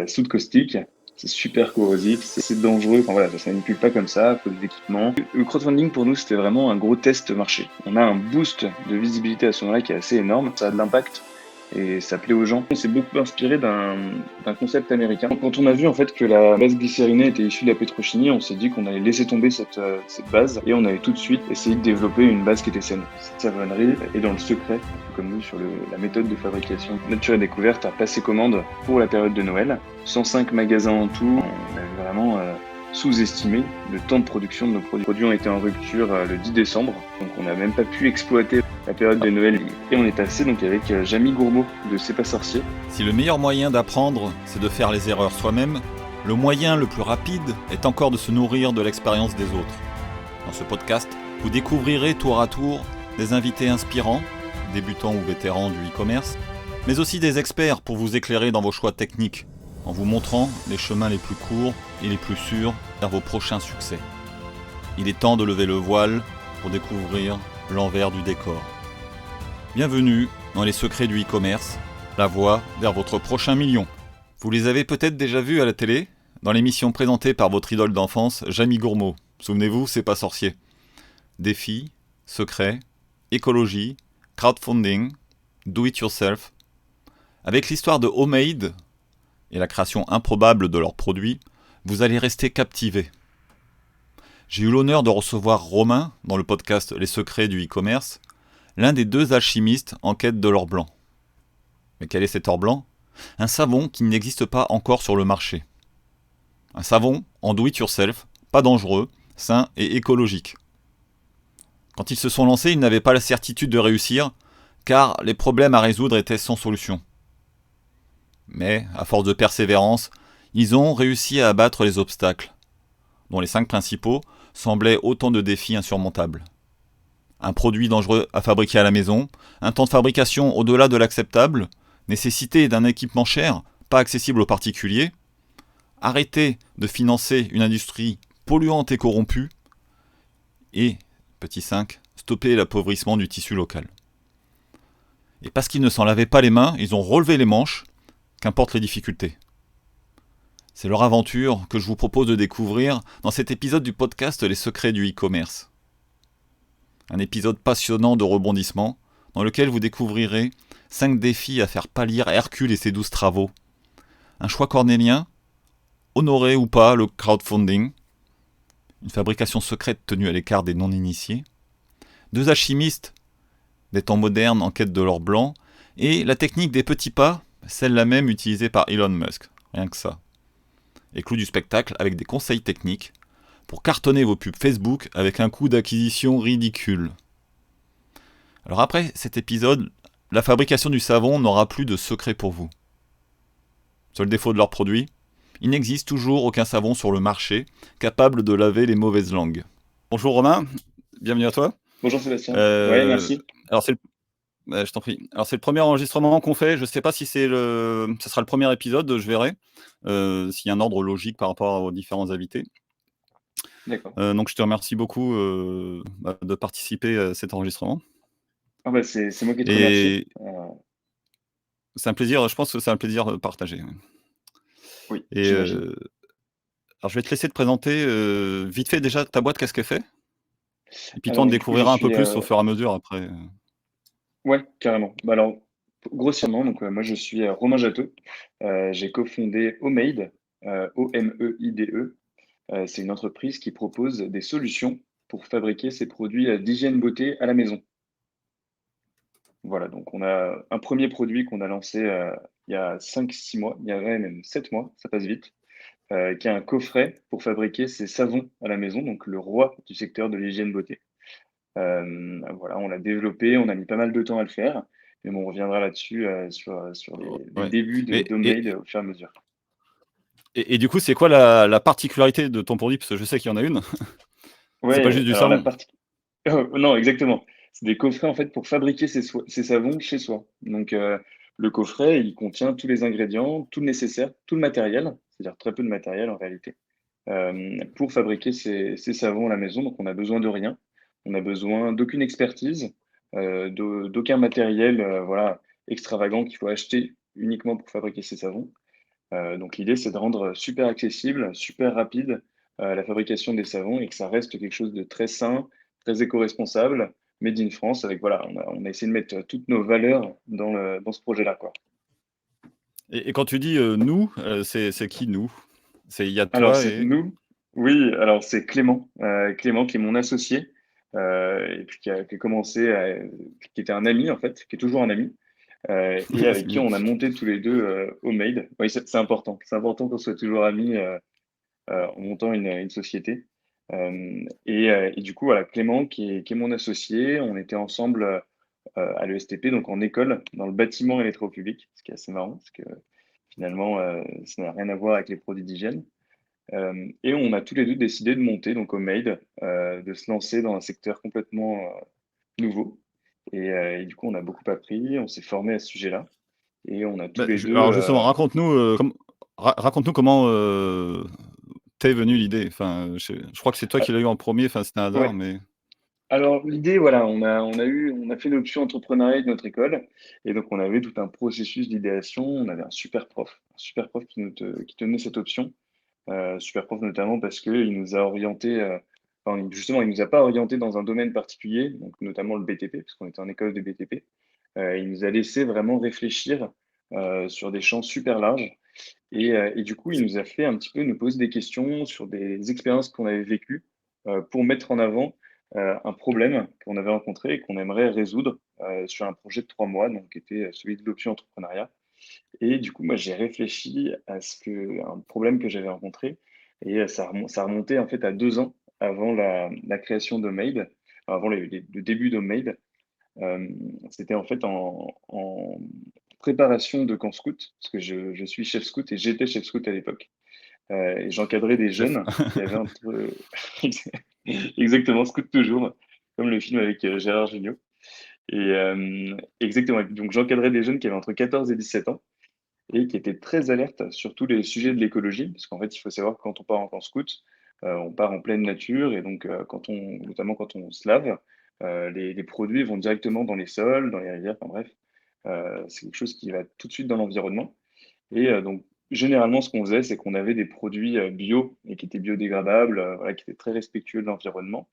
Soude caustique, c'est super corrosif, c'est dangereux, enfin voilà, ça manipule pas comme ça, il faut des équipements. Le crowdfunding pour nous c'était vraiment un gros test marché. On a un boost de visibilité à ce moment-là qui est assez énorme, ça a de l'impact et ça plaît aux gens. On s'est beaucoup inspiré d'un concept américain. Quand on a vu en fait que la base glycérinée était issue de la pétrochimie, on s'est dit qu'on allait laisser tomber cette base et on allait tout de suite essayer de développer une base qui était saine. Cette savonnerie est dans le secret, comme nous sur la méthode de fabrication. Nature et Découverte a passé commande pour la période de Noël. 105 magasins en tout. On avait vraiment sous-estimé le temps de production de nos produits. Les produits ont été en rupture le 10 décembre, donc on n'a même pas pu exploiter la période de Noël. Et on est passé donc avec Jamie Gourmaud de C'est pas sorcier. Si le meilleur moyen d'apprendre, c'est de faire les erreurs soi-même, le moyen le plus rapide est encore de se nourrir de l'expérience des autres. Dans ce podcast, vous découvrirez tour à tour des invités inspirants, débutants ou vétérans du e-commerce, mais aussi des experts pour vous éclairer dans vos choix techniques, en vous montrant les chemins les plus courts et les plus sûrs vers vos prochains succès. Il est temps de lever le voile pour découvrir l'envers du décor. Bienvenue dans les secrets du e-commerce, la voie vers votre prochain million. Vous les avez peut-être déjà vus à la télé, dans l'émission présentée par votre idole d'enfance, Jamie Gourmaud. Souvenez-vous, C'est pas sorcier. Défis, secrets, écologie, crowdfunding, do it yourself. Avec l'histoire de Homemade et la création improbable de leurs produits, vous allez rester captivé. J'ai eu l'honneur de recevoir Romain dans le podcast Les secrets du e-commerce, l'un des deux alchimistes en quête de l'or blanc. Mais quel est cet or blanc ? Un savon qui n'existe pas encore sur le marché. Un savon en do-it-yourself, pas dangereux, sain et écologique. Quand ils se sont lancés, ils n'avaient pas la certitude de réussir, car les problèmes à résoudre étaient sans solution. Mais, à force de persévérance, ils ont réussi à abattre les obstacles, dont les 5 principaux semblaient autant de défis insurmontables. Un produit dangereux à fabriquer à la maison, un temps de fabrication au-delà de l'acceptable, nécessité d'un équipement cher, pas accessible aux particuliers, arrêter de financer une industrie polluante et corrompue, et, petit 5, stopper l'appauvrissement du tissu local. Et parce qu'ils ne s'en lavaient pas les mains, ils ont relevé les manches, qu'importe les difficultés. C'est leur aventure que je vous propose de découvrir dans cet épisode du podcast Les secrets du e-commerce. Un épisode passionnant de rebondissement, dans lequel vous découvrirez 5 défis à faire pâlir Hercule et ses 12 travaux. Un choix cornélien, honorer ou pas le crowdfunding, une fabrication secrète tenue à l'écart des non-initiés, 2 alchimistes des temps modernes en quête de l'or blanc, et la technique des petits pas, celle-là même utilisée par Elon Musk, rien que ça. Et clou du spectacle avec des conseils techniques pour cartonner vos pubs Facebook avec un coût d'acquisition ridicule. Alors après cet épisode, la fabrication du savon n'aura plus de secret pour vous. Seul défaut de leur produit, il n'existe toujours aucun savon sur le marché capable de laver les mauvaises langues. Bonjour Romain, bienvenue à toi. Bonjour Sébastien. Ouais, merci. Alors je t'en prie. Alors c'est le premier enregistrement qu'on fait. Je ne sais pas si ce sera le premier épisode, je verrai s'il y a un ordre logique par rapport aux différents invités. D'accord. Donc je te remercie beaucoup de participer à cet enregistrement. Ah bah c'est moi qui te Et remercie. c'est un plaisir, je pense que c'est un plaisir partagé. Oui, Et j'imagine. alors je vais te laisser te présenter vite fait déjà ta boîte, qu'est-ce qu'elle fait? Et puis toi, on Alors du coup, je découvrira un peu suis plus au fur et à mesure après. ouais, carrément. Bah alors, grossièrement, donc moi je suis Romain Jatteau. J'ai cofondé Homemade, Omeide. C'est une entreprise qui propose des solutions pour fabriquer ses produits d'hygiène beauté à la maison. Voilà, donc on a un premier produit qu'on a lancé il y a 5-6 mois, il y a même 7 mois, ça passe vite, qui est un coffret pour fabriquer ses savons à la maison, donc le roi du secteur de l'hygiène beauté. Voilà, on l'a développé, on a mis pas mal de temps à le faire, mais bon, on reviendra là-dessus sur les Ouais. débuts Et et d'Homemade au fur et à mesure. et du coup, c'est quoi la particularité de ton produit? Parce que je sais qu'il y en a une. C'est pas Ouais, juste du alors la savon. partie non, exactement. C'est des coffrets en fait pour fabriquer ses savons chez soi. Donc le coffret, il contient tous les ingrédients, tout le nécessaire, tout le matériel, c'est-à-dire très peu de matériel en réalité, pour fabriquer ces savons à la maison. Donc on a besoin de rien, on a besoin d'aucune expertise, d'aucun matériel voilà, extravagant qu'il faut acheter uniquement pour fabriquer ces savons. Donc l'idée, c'est de rendre super accessible, super rapide la fabrication des savons et que ça reste quelque chose de très sain, très éco-responsable, made in France. Avec voilà, on a essayé de mettre toutes nos valeurs dans ce projet-là, quoi. Et quand tu dis, «nous», c'est qui «nous»? Il y a Alors toi c'est et nous, oui, alors c'est Clément, Clément qui est mon associé, et puis qui a commencé qui était un ami en fait, qui est toujours un ami, et c'est avec qui bien. on a monté tous les 2 Homemade. Oui, c'est important. C'est important qu'on soit toujours amis, en montant une société. Et du coup, voilà, Clément qui est mon associé, on était ensemble, à l'ESTP, donc en école, dans le bâtiment et les travaux publics, ce qui est assez marrant parce que finalement, ça n'a rien à voir avec les produits d'hygiène. Et on a tous les 2 décidé de monter donc Homemade, de se lancer dans un secteur complètement, nouveau. Et du coup, on a beaucoup appris, on s'est formé à ce sujet-là et on a tous Bah, les ju 2. alors justement, raconte-nous, raconte-nous comment, t'est venue l'idée? Enfin, je crois que c'est toi qui l'as eu en premier. Enfin, c'était un hasard, Ouais. mais Alors l'idée, voilà, on a fait l'option entrepreneuriat de notre école et donc on avait tout un processus d'idéation. On avait un super prof qui tenait cette option. Super prof notamment parce qu'il nous a orientés, enfin justement, il nous a pas orientés dans un domaine particulier, donc notamment le BTP, parce qu'on était en école de BTP. Il nous a laissé vraiment réfléchir, sur des champs super larges et du coup, il nous a fait un petit peu nous poser des questions sur des expériences qu'on avait vécues, pour mettre en avant, un problème qu'on avait rencontré et qu'on aimerait résoudre, sur un projet de 3 mois, donc qui était celui de l'option entrepreneuriat. Et du coup, moi, j'ai réfléchi à un problème que j'avais rencontré et ça remontait en fait à 2 ans avant la création d'Homemade, avant le début d'Homemade. C'était en fait en préparation de camp scout, parce que je suis chef scout et j'étais chef scout à l'époque. Et j'encadrais des chef. jeunes qui avaient entre exactement, scout toujours, comme le film avec, Gérard Jugnot. Exactement, donc j'encadrais des jeunes qui avaient entre 14 et 17 ans et qui étaient très alertes sur tous les sujets de l'écologie. Parce qu'en fait, il faut savoir que quand on part en camp scout, on part en pleine nature et donc notamment quand on se lave, les produits vont directement dans les sols, dans les rivières, enfin bref, c'est quelque chose qui va tout de suite dans l'environnement. Donc généralement, ce qu'on faisait, c'est qu'on avait des produits, bio et qui étaient biodégradables, voilà, qui étaient très respectueux de l'environnement.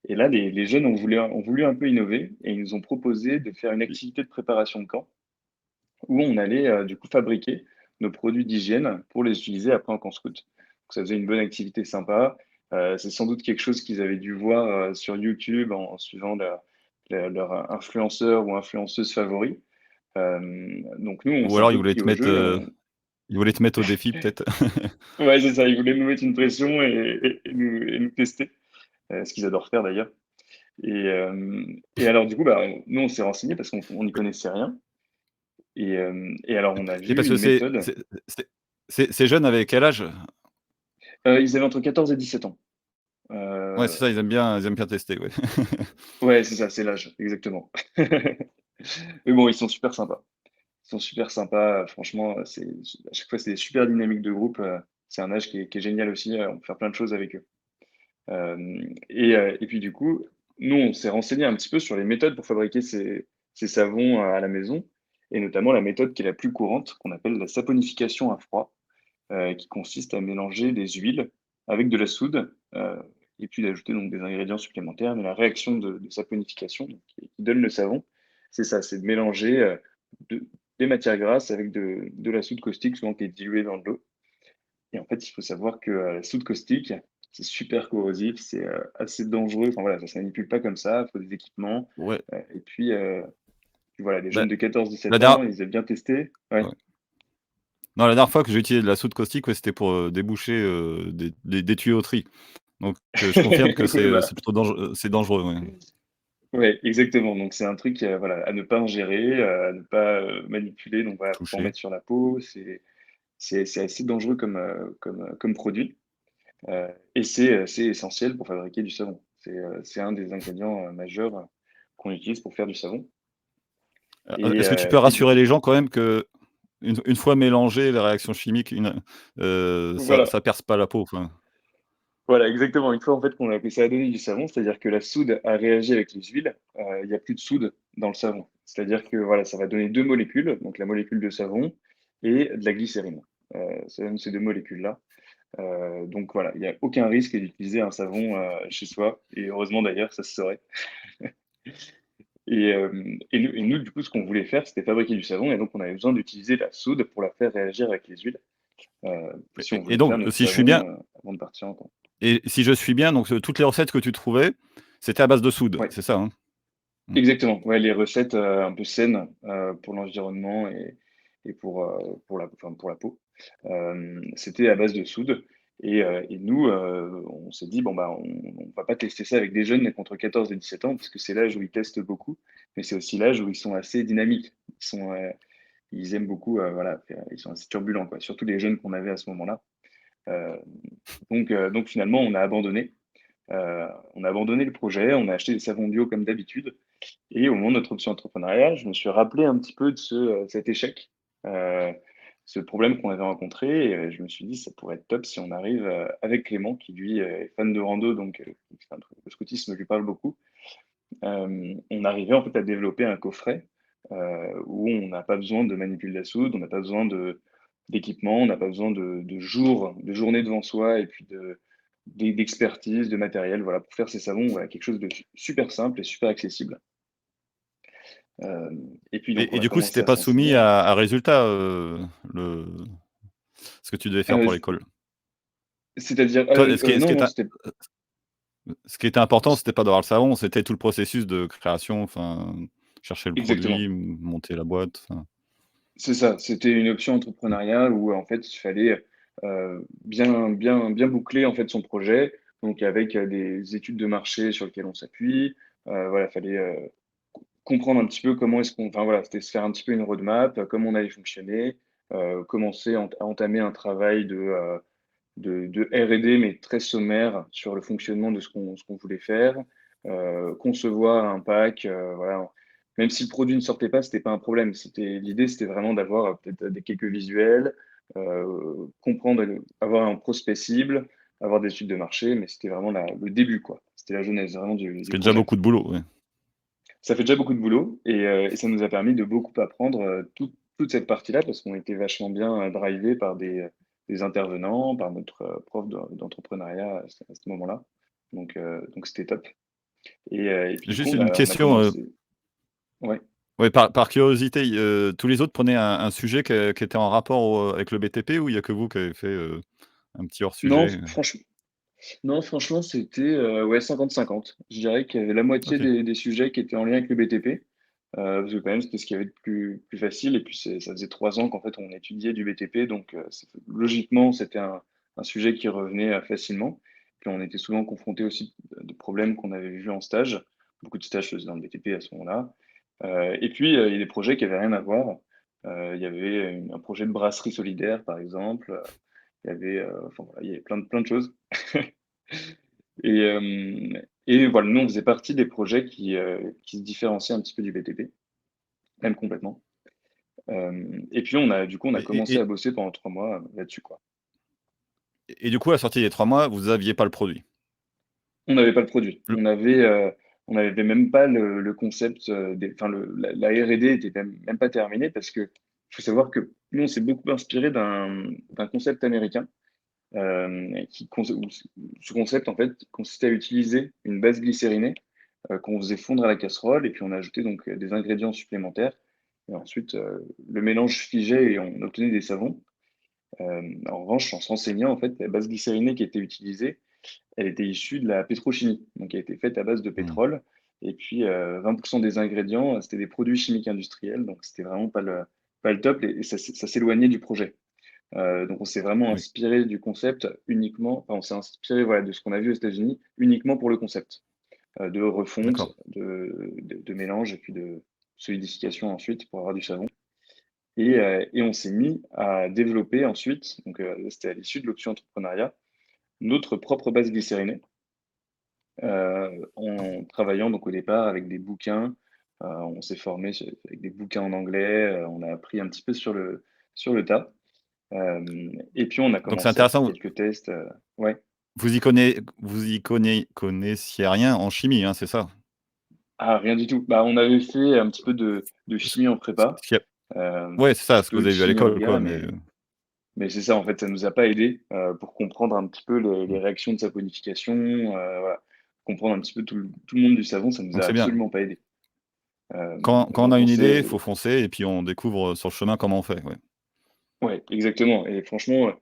Et là, les jeunes ont voulu un peu innover et ils nous ont proposé de faire une activité de préparation de camp où on allait du coup fabriquer nos produits d'hygiène pour les utiliser après en camp scout. Donc ça faisait une bonne activité sympa. C'est sans doute quelque chose qu'ils avaient dû voir sur YouTube en suivant leur influenceur ou influenceuse favori. Donc nous, on Ou s'est un alors peu pris au jeu. ils voulaient te mettre au défi peut-être? Ouais, c'est ça, ils voulaient nous mettre une pression et nous tester, ce qu'ils adorent faire d'ailleurs. Et alors du coup, bah, nous, on s'est renseignés parce qu'on n'y connaissait rien. Et alors on a Et vu parce que une méthode. ces jeunes avaient quel âge? Ils avaient entre 14 et 17 ans. Ouais, c'est Heu, ça, ils aiment bien tester, ouais. ouais, c'est ça, c'est l'âge, exactement. Mais bon, ils sont super sympas. Ils sont super sympas, franchement, c'est à chaque fois, c'est des super dynamiques de groupe, c'est un âge qui est génial aussi, on peut faire plein de choses avec eux. Et puis du coup, nous, on s'est renseigné un petit peu sur les méthodes pour fabriquer ces savons, à la maison et notamment la méthode qui est la plus courante, qu'on appelle la saponification à froid. Qui consiste à mélanger des huiles avec de la soude, et puis d'ajouter donc des ingrédients supplémentaires. Mais la réaction de saponification, donc qui donne le savon, c'est ça, c'est de mélanger, de des matières grasses avec de la soude caustique, souvent qui est diluée dans de l'eau. Et en fait, il faut savoir que, la soude caustique, c'est super corrosif, c'est, assez dangereux. Enfin voilà, ça se manipule pas comme ça, il faut des équipements, Ouais, et puis voilà, les bah, jeunes de la 14-17 der ans, ils aiment bien tester. Ouais. ouais. Non, la dernière fois que j'ai utilisé de la soude caustique, ouais, c'était pour, déboucher, des tuyauteries. Donc, je confirme que Oui, voilà. c'est plutôt c'est dangereux, ouais. Ouais, exactement. Donc c'est un truc, voilà, à ne pas ingérer, à ne pas, manipuler. Donc voilà, faut pas en Touché. mettre sur la peau. C'est assez dangereux comme produit, et c'est essentiel pour fabriquer du savon. C'est un des ingrédients, majeurs, qu'on utilise pour faire du savon Est-ce que tu peux et du rassurer coup les gens quand même qu'une fois mélangées, les réactions chimiques, voilà, ça perce pas la peau, enfin? voilà, exactement. Une fois en fait que ça a donné du savon, c'est-à-dire que la soude a réagi avec les huiles, il y a plus de soude dans le savon. C'est-à-dire que voilà, ça va donner 2 molécules, donc la molécule de savon et de la glycérine. ces deux molécules-là. Donc voilà, il n'y a aucun risque d'utiliser un savon chez soi, et heureusement d'ailleurs, ça se saurait. Et nous, du coup, ce qu'on voulait faire, c'était fabriquer du savon, et donc on avait besoin d'utiliser la soude pour la faire réagir avec les huiles, si on Et voulait faire donc, notre si je suis bien, savon avant de partir en camp. et si je suis bien, donc toutes les recettes que tu trouvais, c'était à base de soude, Ouais, c'est ça, hein? Mmh. exactement. Ouais, les recettes un peu saines pour l'environnement et pour la peau, c'était à base de soude. Et nous, on s'est dit, bon, bah, on va pas tester ça avec des jeunes entre 14 et 17 ans, parce que c'est l'âge où ils testent beaucoup, mais c'est aussi l'âge où ils sont assez dynamiques. Ils aiment beaucoup, voilà, ils sont assez turbulents, quoi, surtout les jeunes qu'on avait à ce moment-là. Euh, donc finalement, on a abandonné le projet, on a acheté des savons bio comme d'habitude. Et au moment de notre option entrepreneuriat, je me suis rappelé un petit peu de cet échec, euh, ce problème qu'on avait rencontré. Et je me suis dit, ça pourrait être top si on arrive avec Clément, qui lui est fan de rando, donc le scoutisme lui parle beaucoup. On arrivait en fait à développer un coffret où on n'a pas besoin de manipule la soude, on n'a pas besoin d'équipement, on n'a pas besoin de journées devant soi et puis d'expertise, de matériel, voilà, pour faire ces savons, voilà, quelque chose de super simple et super accessible. Euh, et puis donc on Et a du coup, commencé c'était à pas se soumis renseigner. à résultat, le ce que tu devais faire Euh, pour l'école? C'est-à-dire, Toi, ce qui non, non, était c'était ce qui était important, c'était pas d'avoir le savon, c'était tout le processus de création, enfin, chercher le produit, exactement. monter la boîte, enfin. C'est ça. C'était une option entrepreneuriale où en fait il fallait bien boucler en fait son projet. Donc avec des études de marché sur lesquelles on s'appuie. Voilà, il fallait comprendre un petit peu comment est-ce qu'on, enfin voilà, c'était se faire un petit peu une roadmap, comment on allait fonctionner, commencer à entamer un travail de R&D, mais très sommaire sur le fonctionnement de ce qu'on voulait faire, concevoir un pack, voilà. Même si le produit ne sortait pas, c'était pas un problème. L'idée, c'était vraiment d'avoir peut-être quelques visuels, comprendre, avoir un prospect cible, avoir des études de marché, mais c'était vraiment le début, quoi. C'était la genèse vraiment Ce du qui est déjà projet. beaucoup de boulot, ouais. Ça fait déjà beaucoup de boulot et ça nous a permis de beaucoup apprendre toute cette partie-là parce qu'on était vachement bien drivé par des intervenants, par notre prof d'entrepreneuriat à ce moment-là. Donc c'était top. Et puis du coup, Juste on une a, on a question, commencé. Ouais. ouais, par curiosité, tous les autres prenaient un sujet qui était en rapport avec le BTP, ou il y a que vous qui avez fait, un petit hors Non, sujet? franchement, non, franchement, c'était ouais, 50-50. Je dirais qu'il y avait la moitié OK. des sujets qui étaient en lien avec le BTP. Parce que quand même, c'était ce qu'il y avait de plus facile. Et puis, ça faisait 3 ans qu'en fait, on étudiait du BTP. Donc, logiquement, c'était un sujet qui revenait facilement. Puis, on était souvent confronté aussi de problèmes qu'on avait vus en stage. Beaucoup de stages faisaient dans le BTP à ce moment-là. Et puis, il y a des projets qui n'avaient rien à voir. Il y avait un projet de brasserie solidaire, par exemple. Il y avait, enfin, voilà, il y avait plein de choses. Et, voilà, nous, on faisait partie des projets qui se différenciaient un petit peu du BTP, même complètement. Et puis, du coup, on a Et commencé à et bosser pendant 3 mois là-dessus, quoi. et du coup, à la sortie des 3 mois, vous aviez pas le produit? On n'avait pas le produit. Le On n'avait même pas le concept, enfin, la R&D était même pas terminée parce que faut savoir que nous, on s'est beaucoup inspiré d'un concept américain où ce concept, en fait, consistait à utiliser une base glycérinée qu'on faisait fondre à la casserole et puis on ajoutait donc des ingrédients supplémentaires. Et ensuite, le mélange figeait et on obtenait des savons. En revanche, en se renseignant, en fait, la base glycérinée qui était utilisée, elle était issue de la pétrochimie, donc elle était faite à base de mmh, pétrole. Et puis, 20% des ingrédients, c'était des produits chimiques industriels, donc c'était vraiment pas le top et ça s'éloignait du projet. Donc, on s'est vraiment oui, inspiré du concept uniquement, enfin, on s'est inspiré voilà, de ce qu'on a vu aux États-Unis uniquement pour le concept de refonte, d'accord. de mélange et puis de solidification ensuite pour avoir du savon. Et on s'est mis à développer ensuite, donc c'était à l'issue de l'option entrepreneuriat, notre propre base glycérinée, en travaillant donc au départ avec des bouquins. On s'est formé avec des bouquins en anglais, on a appris un petit peu sur le tas. Et puis on a Donc c'est commencé à faire intéressant, quelques tests. Ouais. vous y connaissiez rien en chimie, hein, c'est ça? Ah, rien du tout. Bah, on avait fait un petit peu de Ce chimie en ce prépa, qu'il y a un ouais, c'est ça, petit ce que peu vous de avez vu à chimie en l'école, quoi, gars, mais Mais c'est ça, en fait, ça nous a pas aidé pour comprendre un petit peu les réactions de saponification, voilà. Comprendre un petit peu tout le monde du savon, ça nous Donc a c'est bien. absolument pas aidé. Quand on Donc a on une idée, il s'est faut foncer et puis on découvre, sur le chemin comment on fait, ouais. Ouais, exactement. Et franchement,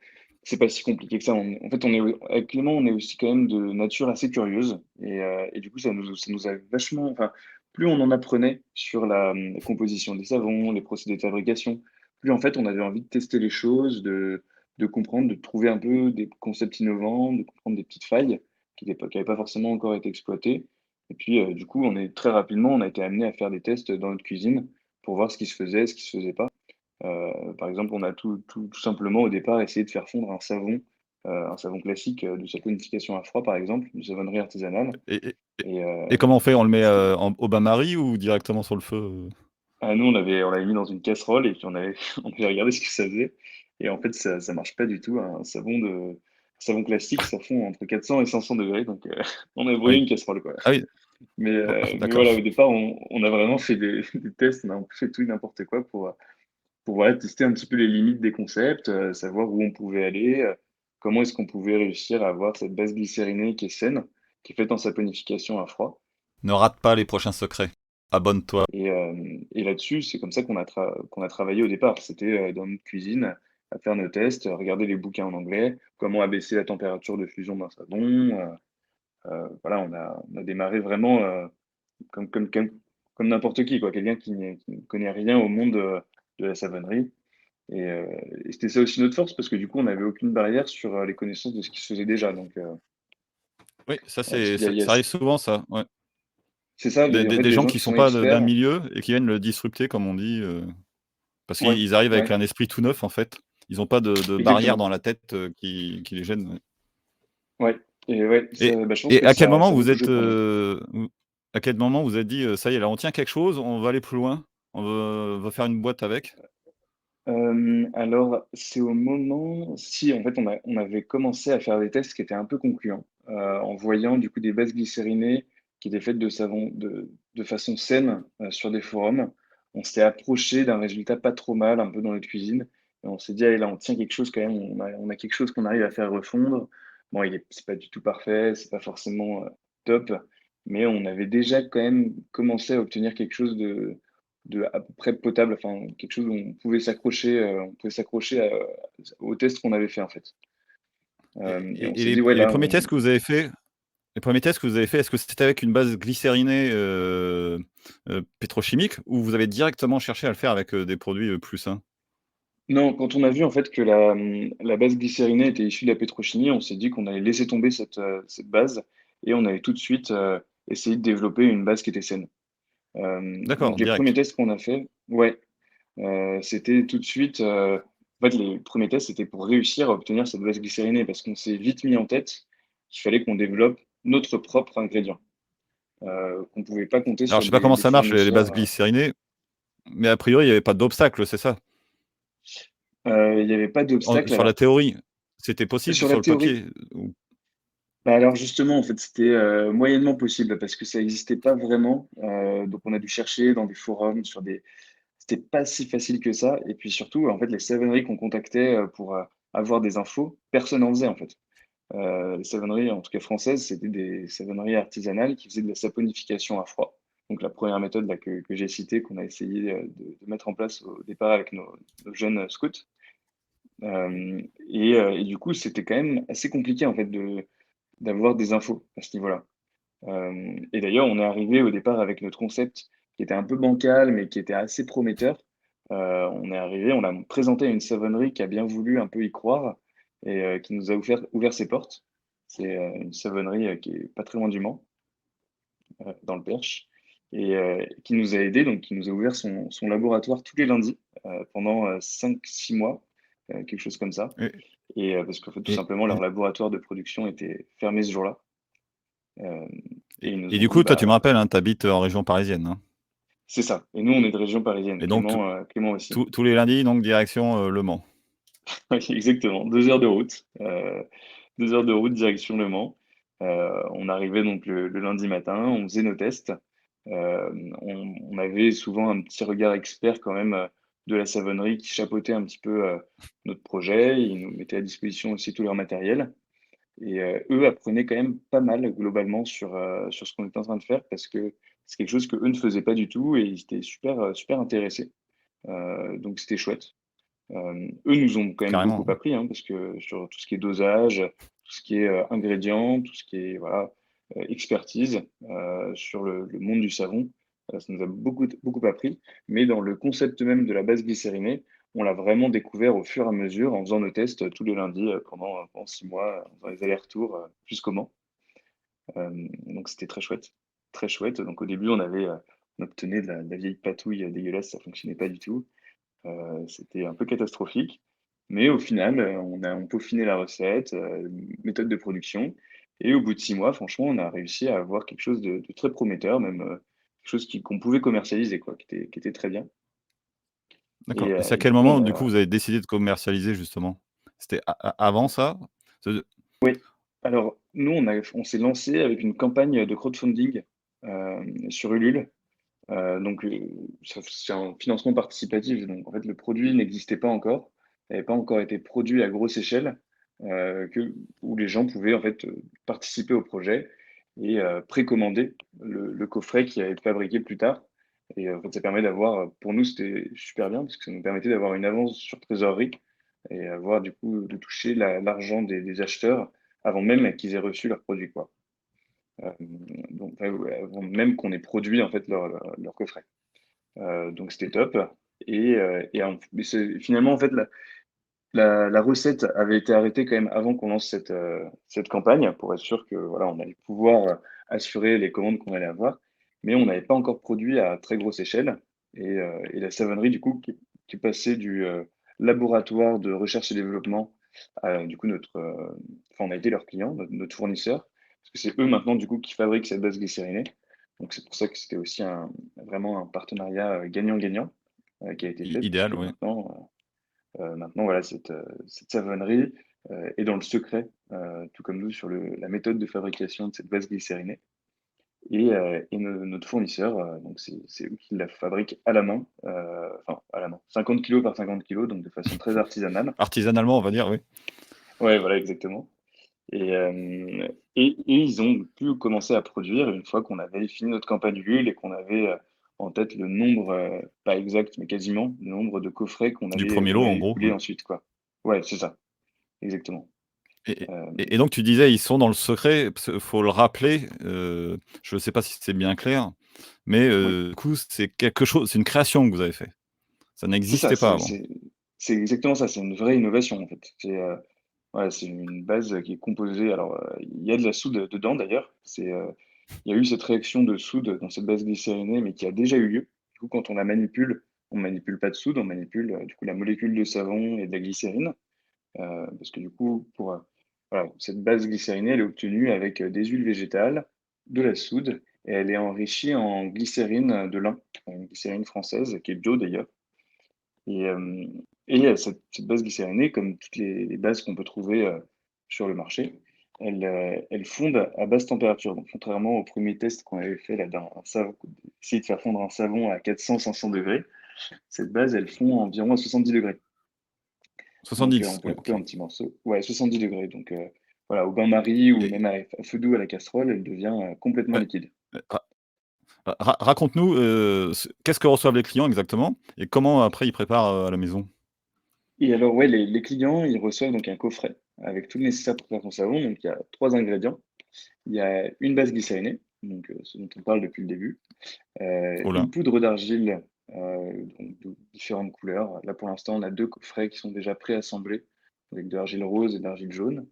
c'est pas si compliqué que ça. En fait, avec Clément, on est aussi quand même de nature assez curieuse. Et du coup, ça nous a vachement. Enfin, plus on en apprenait sur la composition des savons, les procédés de fabrication, plus en fait, on avait envie de tester les choses, de comprendre, de trouver un peu des concepts innovants, de comprendre des petites failles qui n'avaient pas forcément encore été exploitées. Et puis, du coup, très rapidement, on a été amené à faire des tests dans notre cuisine pour voir ce qui se faisait, ce qui se faisait pas. Par exemple, on a tout simplement au départ essayé de faire fondre un savon classique, de saponification à froid par exemple, une savonnerie artisanale Et et et et et comment on fait? On le met, c'était au bain-marie ou directement sur le feu? nous on l'avait mis dans une casserole et puis on avait on avait regardé ce que ça faisait et en fait ça marche pas du tout. Un savon classique, ça fond entre 400 et 500 degrés donc on a brûlé Oui. une casserole quoi. Ah oui, Mais oh, mais d'accord. voilà, au départ on a vraiment fait des tests, on a un peu fait tout et n'importe quoi pour voilà, tester un petit peu les limites des concepts, savoir où on pouvait aller, comment est-ce qu'on pouvait réussir à avoir cette base glycérinée qui est saine, qui est faite en saponification à froid. Ne rate pas les prochains secrets. Abonne-toi. Et là-dessus, c'est comme ça qu'on a travaillé au départ. C'était dans notre cuisine, à faire nos tests, regarder les bouquins en anglais, comment abaisser la température de fusion d'un savon. Voilà, on a démarré vraiment comme n'importe qui, quoi, quelqu'un qui ne connaît rien au monde de la savonnerie. Et, euh, et c'était ça aussi notre force, parce que du coup, on n'avait aucune barrière sur les connaissances de ce qui se faisait déjà. Donc, Oui, ça parce c'est qu'il y a, ça il y a- ça arrive souvent ça, ouais. c'est ça, Des en des fait, des des gens gens qui qui sont sont pas de d'un experts. milieu et qui viennent le disrupter comme on dit, parce Ouais, qu'ils arrivent avec ouais, un esprit tout neuf en fait. Ils ont pas de barrière exactement. dans la tête, qui les gêne, ouais. Ouais, et ouais, ça, Et bah, je pense et que à quel ça, moment ça a vous beaucoup êtes, joué pour nous. à quel moment vous êtes dit: «Ça y est, là, on tient quelque chose, on va aller plus loin, on va faire une boîte avec»? Alors, c'est au moment, si en fait, on avait commencé à faire des tests qui étaient un peu concluants, en voyant du coup des bases glycérinées qui étaient faites de savon de façon saine sur des forums. On s'était approché d'un résultat pas trop mal, un peu dans notre cuisine, et on s'est dit, allez, là, on tient quelque chose quand même, on a quelque chose qu'on arrive à faire refondre. Bon, c'est pas du tout parfait, c'est pas forcément top, mais on avait déjà quand même commencé à obtenir quelque chose de à peu près potable, enfin quelque chose où on pouvait s'accrocher aux tests qu'on avait fait en fait. Et Et on et et s'est les dit: «Ouais, et les là, premiers tests que vous avez faits est-ce que c'était avec une base glycérinée, pétrochimique ou vous avez directement cherché à le faire avec, des produits, plus sains? non, quand on a vu en fait que la base glycérinée était issue de la pétrochimie, on s'est dit qu'on allait laisser tomber cette base et on allait tout de suite, essayer de développer une base qui était saine». Donc D'accord, les premiers direct. tests qu'on a fait, ouais, c'était tout de suite, en fait, les premiers tests, c'était pour réussir à obtenir cette base glycérinée parce qu'on s'est vite mis en tête qu'il fallait qu'on développe notre propre ingrédient, qu'on pouvait pas compter Alors sur je sais pas comment des ça marche les bases fournisseurs. glycérinées, mais a priori il y avait pas d'obstacle, c'est ça? Il y avait pas d'obstacle. Sur la Alors, théorie, c'était possible sur la sur le théorie, papier? Ou bah, alors justement, en fait, c'était, moyennement possible parce que ça existait pas vraiment, donc on a dû chercher dans des forums, c'était pas si facile que ça et puis surtout, en fait, les savonneries qu'on contactait, pour, avoir des infos, personne n'en faisait, en fait. Les savonneries, en tout cas françaises, c'était des savonneries artisanales qui faisaient de la saponification à froid. Donc la première méthode là que j'ai citée, qu'on a essayé, de mettre en place au départ avec nos jeunes scouts. Et du coup, c'était quand même assez compliqué en fait d'avoir des infos à ce niveau-là. Et d'ailleurs, on est arrivé au départ avec notre concept qui était un peu bancal, mais qui était assez prometteur. On est arrivé, on l'a présenté à une savonnerie qui a bien voulu un peu y croire et qui nous a ouvert ses portes. C'est une savonnerie qui est pas très loin du Mans, dans le Perche, et qui nous a aidés, donc qui nous a ouvert son laboratoire tous les lundis pendant 5-6 mois, quelque chose comme ça. et Et parce qu'en fait, tout et simplement, leur et laboratoire de production était fermé ce jour-là. Euh, et ils nous et ont du dit, coup, toi, tu me bah, rappelles, hein, tu habites en région parisienne, hein? c'est ça. Et nous, on est de région parisienne. Et donc Clément aussi. tous les lundis, donc direction, Le Mans? Oui, exactement. 2 heures de route. 2 heures de route direction Le Mans. On arrivait donc le lundi matin, on faisait nos tests. On avait souvent un petit regard expert quand même de la savonnerie qui chapeautaient un petit peu notre projet. Ils nous mettaient à disposition aussi tout leur matériel. Et eux apprenaient quand même pas mal globalement sur ce qu'on était en train de faire parce que c'est quelque chose qu'eux ne faisaient pas du tout et ils étaient super, super intéressés. Donc c'était chouette. Eux nous ont quand même Carrément, beaucoup ouais. appris, hein, parce que sur tout ce qui est dosage, tout ce qui est ingrédients, tout ce qui est voilà, expertise sur le monde du savon, ça nous a beaucoup appris. Mais dans le concept même de la base glycérinée, on l'a vraiment découvert au fur et à mesure en faisant nos tests tous les lundis pendant 6 mois, en faisant les allers-retours jusqu'au Mans. Donc c'était très chouette, très chouette. Donc au début, on obtenait de la vieille patouille dégueulasse, ça fonctionnait pas du tout. C'était un peu catastrophique, mais au final, on peaufiné la recette, méthode de production et au bout de 6 mois, franchement, on a réussi à avoir quelque chose de très prometteur, même, quelque chose qu'on pouvait commercialiser quoi, qui était très bien D'accord. Et c'est à et quel du coup, moment, du coup, vous avez décidé de commercialiser justement? C'était avant ça? C'est oui, alors nous, on s'est lancé avec une campagne de crowdfunding, sur Ulule. Donc, c'est un financement participatif. Donc, en fait, le produit n'existait pas encore, n'avait pas encore été produit à grosse échelle, où les gens pouvaient en fait participer au projet et précommander le coffret qui allait être fabriqué plus tard. Et en fait, ça permet d'avoir, pour nous, c'était super bien parce que ça nous permettait d'avoir une avance sur trésorerie et avoir du coup de toucher l'argent des acheteurs avant même qu'ils aient reçu leur produit, quoi. Donc, ouais, avant même qu'on ait produit en fait leur coffret. Donc c'était top. Mais finalement, en fait, la recette avait été arrêtée quand même avant qu'on lance cette campagne pour être sûr que voilà, on allait pouvoir assurer les commandes qu'on allait avoir. Mais on n'avait pas encore produit à très grosse échelle. Et la savonnerie, du coup, qui passait du laboratoire de recherche et développement à du coup enfin, on a été leur client, notre fournisseur, parce que c'est eux maintenant du coup qui fabriquent cette base glycérinée. Donc c'est pour ça que c'était aussi vraiment un partenariat gagnant-gagnant qui a été fait, puisque idéal, oui. maintenant voilà, cette savonnerie est dans le secret, tout comme nous sur la méthode de fabrication de cette base glycérinée. Et notre fournisseur, donc c'est eux qui la fabriquent à la main, enfin à la main, 50 kilos par 50 kilos, donc de façon très artisanale. Artisanalement, on va dire, oui. Ouais, voilà, exactement. Et ils ont pu commencer à produire une fois qu'on avait fini notre campagne Ulule et qu'on avait en tête le nombre, pas exact, mais quasiment, le nombre de coffrets Du qu'on premier lot, allait en gros, écouler ouais. ensuite, quoi. Ouais, c'est ça, exactement. Et et Euh, et donc tu disais, ils sont dans le secret, parce qu'il faut le rappeler, je ne sais pas si c'est bien clair, mais oui, du coup, c'est une création que vous avez fait. Ça c'est ça, n'existait pas c'est avant. c'est- c'est exactement ça, c'est une vraie innovation en fait. Ouais, c'est une base qui est composée. Alors, il y a de la soude dedans d'ailleurs. Il y a eu cette réaction de soude dans cette base glycérinée, mais qui a déjà eu lieu. Du coup, quand on la manipule, on manipule pas de soude, on manipule du coup la molécule de savon et de la glycérine. Parce que du coup, voilà, cette base glycérinée, elle est obtenue avec des huiles végétales, de la soude, et elle est enrichie en glycérine de lin, une glycérine française qui est bio d'ailleurs. Et, cette base glycérinée, comme toutes les bases qu'on peut trouver sur le marché, elles fondent à basse température. Donc, contrairement au premier test qu'on avait fait là, d'un savon, essayer de faire fondre un savon à 400-500 degrés, cette base, elle fond environ à 70 degrés. Donc, on 70, peut oui, la couper OK. en petits morceaux. Ouais, 70 degrés. Donc, voilà, au bain-marie ou Et même à feu doux à la casserole, elle devient complètement ouais, liquide. ra raconte-nous, qu'est-ce que reçoivent les clients exactement? Et comment après ils préparent, à la maison? Et alors, ouais, les clients, ils reçoivent donc un coffret avec tout le nécessaire pour faire son savon. Donc, il y a 3 ingrédients. Il y a une base glycérinée, donc ce dont on parle depuis le début, Oh là, une poudre d'argile donc de différentes couleurs. Là, pour l'instant, on a 2 coffrets qui sont déjà préassemblés avec de l'argile rose et de l'argile jaune.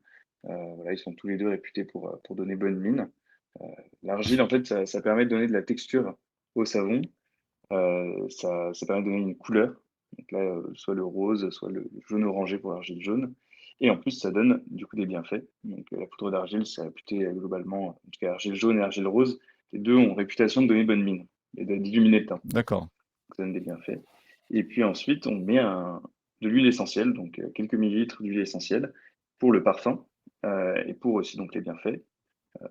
Voilà, ils sont tous les 2 réputés pour donner bonne mine. L'argile, en fait, ça permet de donner de la texture au savon. Ça permet de donner une couleur. Donc là, soit le rose, soit le jaune orangé pour l'argile jaune. Et en plus, ça donne du coup des bienfaits. Donc la poudre d'argile, c'est réputé globalement, en tout cas argile jaune et argile rose, les deux ont réputation de donner bonne mine et d'illuminer le teint. d'accord. Donc ça donne des bienfaits. Et puis ensuite, on met de l'huile essentielle, donc quelques millilitres d'huile essentielle pour le parfum et pour aussi donc les bienfaits.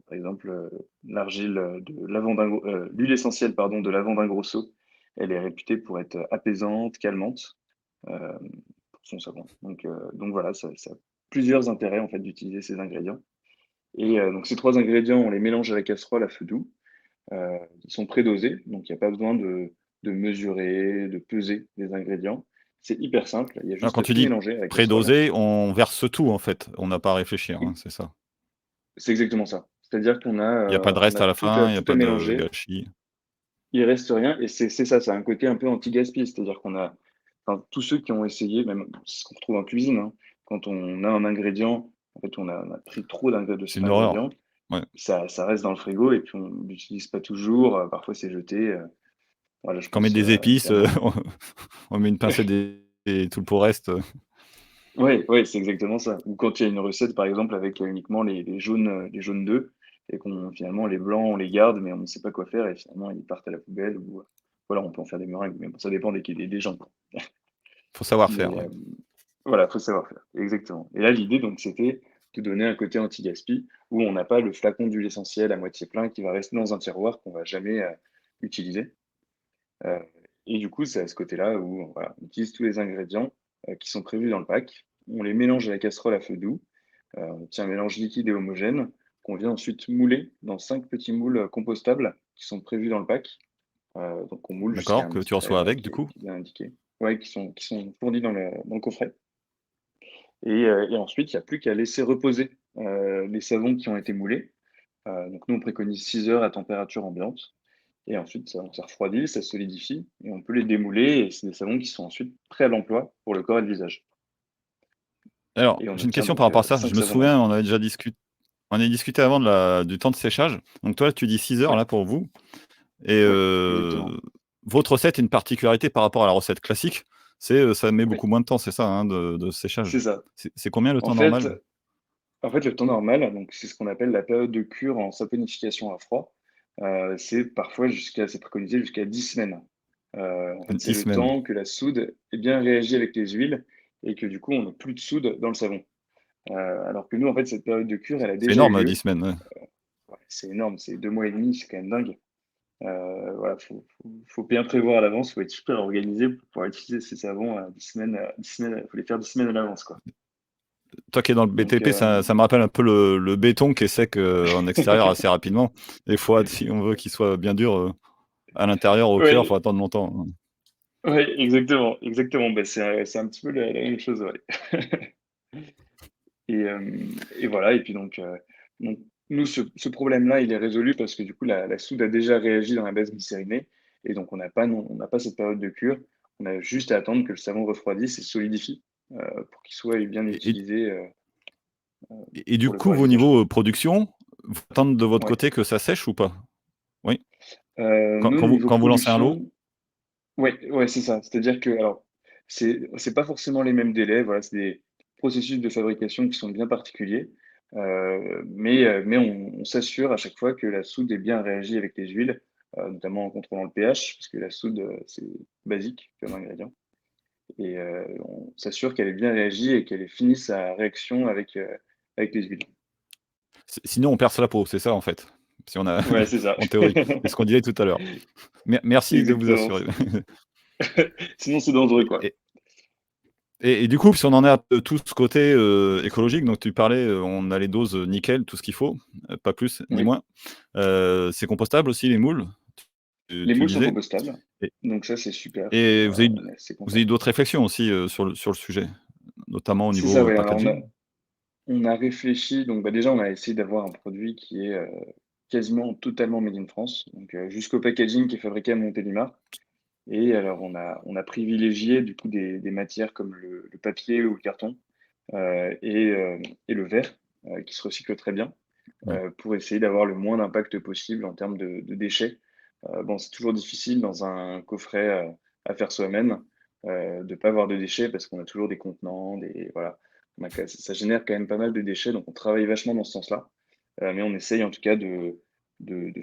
Par exemple, l'huile essentielle pardon, de lavande grosso elle est réputée pour être apaisante, calmante, pour son savon. Donc voilà, ça a plusieurs intérêts en fait d'utiliser ces ingrédients. Et donc ces 3 ingrédients, on les mélange à la casserole à feu doux. Ils sont prédosés, donc il n'y a pas besoin de mesurer, de peser les ingrédients. C'est hyper simple, il y a Alors juste quand à tu tout dis mélanger à la casserole. prédosé, on verse tout en fait, on n'a pas à réfléchir, hein, c'est ça? C'est exactement ça. C'est-à-dire Il y a pas de on reste a à la fin, il y a tout à pas de mélanger, gâchis. il reste rien et c'est ça, un côté un peu anti-gaspi. C'est-à-dire qu'on a enfin, tous ceux qui ont essayé, même c'est ce qu'on retrouve en cuisine, hein, quand on a un ingrédient, en fait, on a pris trop de C'est cet une horreur. ingrédient, Ouais. ça reste dans le frigo et puis on l'utilise pas toujours, parfois c'est jeté, voilà, je Quand on met pense, des épices, notamment on met une pincée et tout pour le reste. ouais, ouais, c'est exactement ça. Ou quand il y a une recette, par exemple, avec, uniquement les jaunes d'œufs et qu'on finalement les blancs, on les garde, mais on ne sait pas quoi faire et finalement ils partent à la poubelle ou alors on peut en faire des meringues, mais bon, ça dépend des gens, quoi. Faut savoir faire, Mais, ouais. voilà, faut savoir faire, exactement. Et là, l'idée donc c'était de donner un côté anti-gaspi où on n'a pas le flacon d'huile essentielle à moitié plein qui va rester dans un tiroir qu'on va jamais, utiliser. Heu et du coup, c'est à ce côté-là où, voilà, on utilise tous les ingrédients, qui sont prévus dans le pack. On les mélange à la casserole à feu doux. On obtient un mélange liquide et homogène qu'on vient ensuite mouler dans 5 petits moules, compostables qui sont prévus dans le pack. Donc on moule jusqu'à D'accord, un que petit tu trait, reçois voilà, avec du coup? qui est bien indiqué. Ouais, qui sont fournis dans le coffret et ensuite, il y a plus qu'à laisser reposer, les savons qui ont été moulés. Donc nous, on préconise 6 heures à température ambiante et ensuite ça refroidit, ça solidifie et on peut les démouler et c'est des savons qui sont ensuite prêts à l'emploi pour le corps et le visage Alors, et on j'ai une obtient question par donc, rapport à ça. Je 5 me savons d'un souviens, coup. on avait discuté avant du temps de séchage. Donc toi, tu dis 6 heures Ouais, là pour vous et ouais, exactement. votre recette a une particularité par rapport à la recette classique, c'est, ça met Oui, beaucoup moins de temps, c'est ça, hein, de séchage? c'est ça. C'est combien le En temps fait normal? en fait, le temps normal, donc c'est ce qu'on appelle la période de cure en saponification à froid, c'est parfois c'est préconisé jusqu'à 10 semaines. En fait, c'est 10 le semaines. temps que la soude ait bien réagi avec les huiles et que du coup, on ait plus de soude dans le savon. Alors que nous, en fait, cette période de cure, elle a C'est déjà eu énorme, 10 lieu. semaines, ouais. Ouais, c'est énorme, c'est 2 mois et demi, c'est quand même dingue. Voilà, faut bien prévoir à l'avance, faut être super organisé pour pouvoir utiliser ces savons à 10 semaines, 10 semaines, faut les faire 10 semaines à l'avance, quoi. Toi qui es dans le Donc BTP, ça me rappelle un peu le béton qui est sec, en extérieur assez rapidement. Des fois, si on veut qu'il soit bien dur, à l'intérieur, au cœur, faut ouais, attendre longtemps, hein. ouais, exactement, exactement. Bah, c'est un petit peu la même chose, ouais. Et voilà et puis donc nous ce problème-là, il est résolu parce que du coup la soude a déjà réagi dans la base glycérinée et donc on n'a pas cette période de cure. On a juste à attendre que le savon refroidisse et solidifie, pour qu'il soit bien Et et utilisé, et du pour le corps coup, et le vos visage, quoi. niveaux, production, vous attendez de votre Ouais. côté que ça sèche ou pas? Oui? Nous niveau Quand vous lancez un lot? production ouais, ouais, c'est ça. C'est-à-dire que alors c'est pas forcément les mêmes délais, voilà, c'est des processus de fabrication qui sont bien particuliers, mais on s'assure à chaque fois que la soude est bien réagi avec les huiles, notamment en contrôlant le pH, parce que la soude, c'est basique comme ingrédient et on s'assure qu'elle est bien réagi et qu'elle ait fini sa réaction avec les huiles. Sinon on perce la peau, c'est ça en fait? Si on a Ouais, c'est ça. en théorie. C'est ce qu'on disait tout à l'heure. Merci de vous Exactement. assurer. Sinon c'est dangereux, Et quoi. et et du coup, si on en est à tout ce côté, écologique, donc tu parlais, on a les doses, nickel, tout ce qu'il faut, pas plus ni Oui. moins. C'est compostable aussi les moules, Les tu moules sont disais? compostables, Et donc ça, c'est super. et On est assez vous avez eu content. d'autres réflexions aussi, sur le sujet? Notamment au C'est ça, niveau, ouais. Alors packaging? on a réfléchi, donc bah, déjà, on a essayé d'avoir un produit qui est quasiment totalement made in France, donc jusqu'au packaging qui est fabriqué à Montélimar. Et alors, on a privilégié du coup des matières comme le papier ou le carton et le verre qui se recycle très bien Ouais. pour essayer d'avoir le moins d'impact possible en termes de déchets. Bon, c'est toujours difficile dans un coffret à faire soi-même de ne pas avoir de déchets parce qu'on a toujours des contenants, voilà. Ça génère quand même pas mal de déchets, donc on travaille vachement dans ce sens-là. Mais on essaye en tout cas de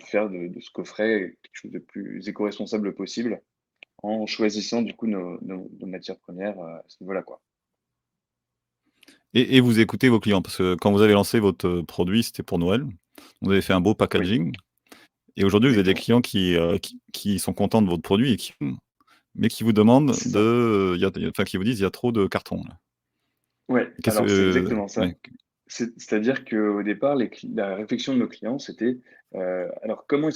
faire de ce coffret quelque chose de plus éco-responsable possible en choisissant du coup nos matières premières à ce niveau-là, quoi. Et vous écoutez vos clients? Parce que quand vous avez lancé votre, produit, c'était pour Noël. Vous avez fait un beau Oui, packaging Et aujourd'hui, vous avez des Exactement. clients qui sont contents de votre produit mais qui vous demandent C'est ça. enfin, qui vous disent: «Il y a trop de cartons, là». Ouais, Qu'est-ce alors c'est que exactement ça. ouais, C'est-à-dire qu'au départ, la réflexion de nos clients, c'était, alors comment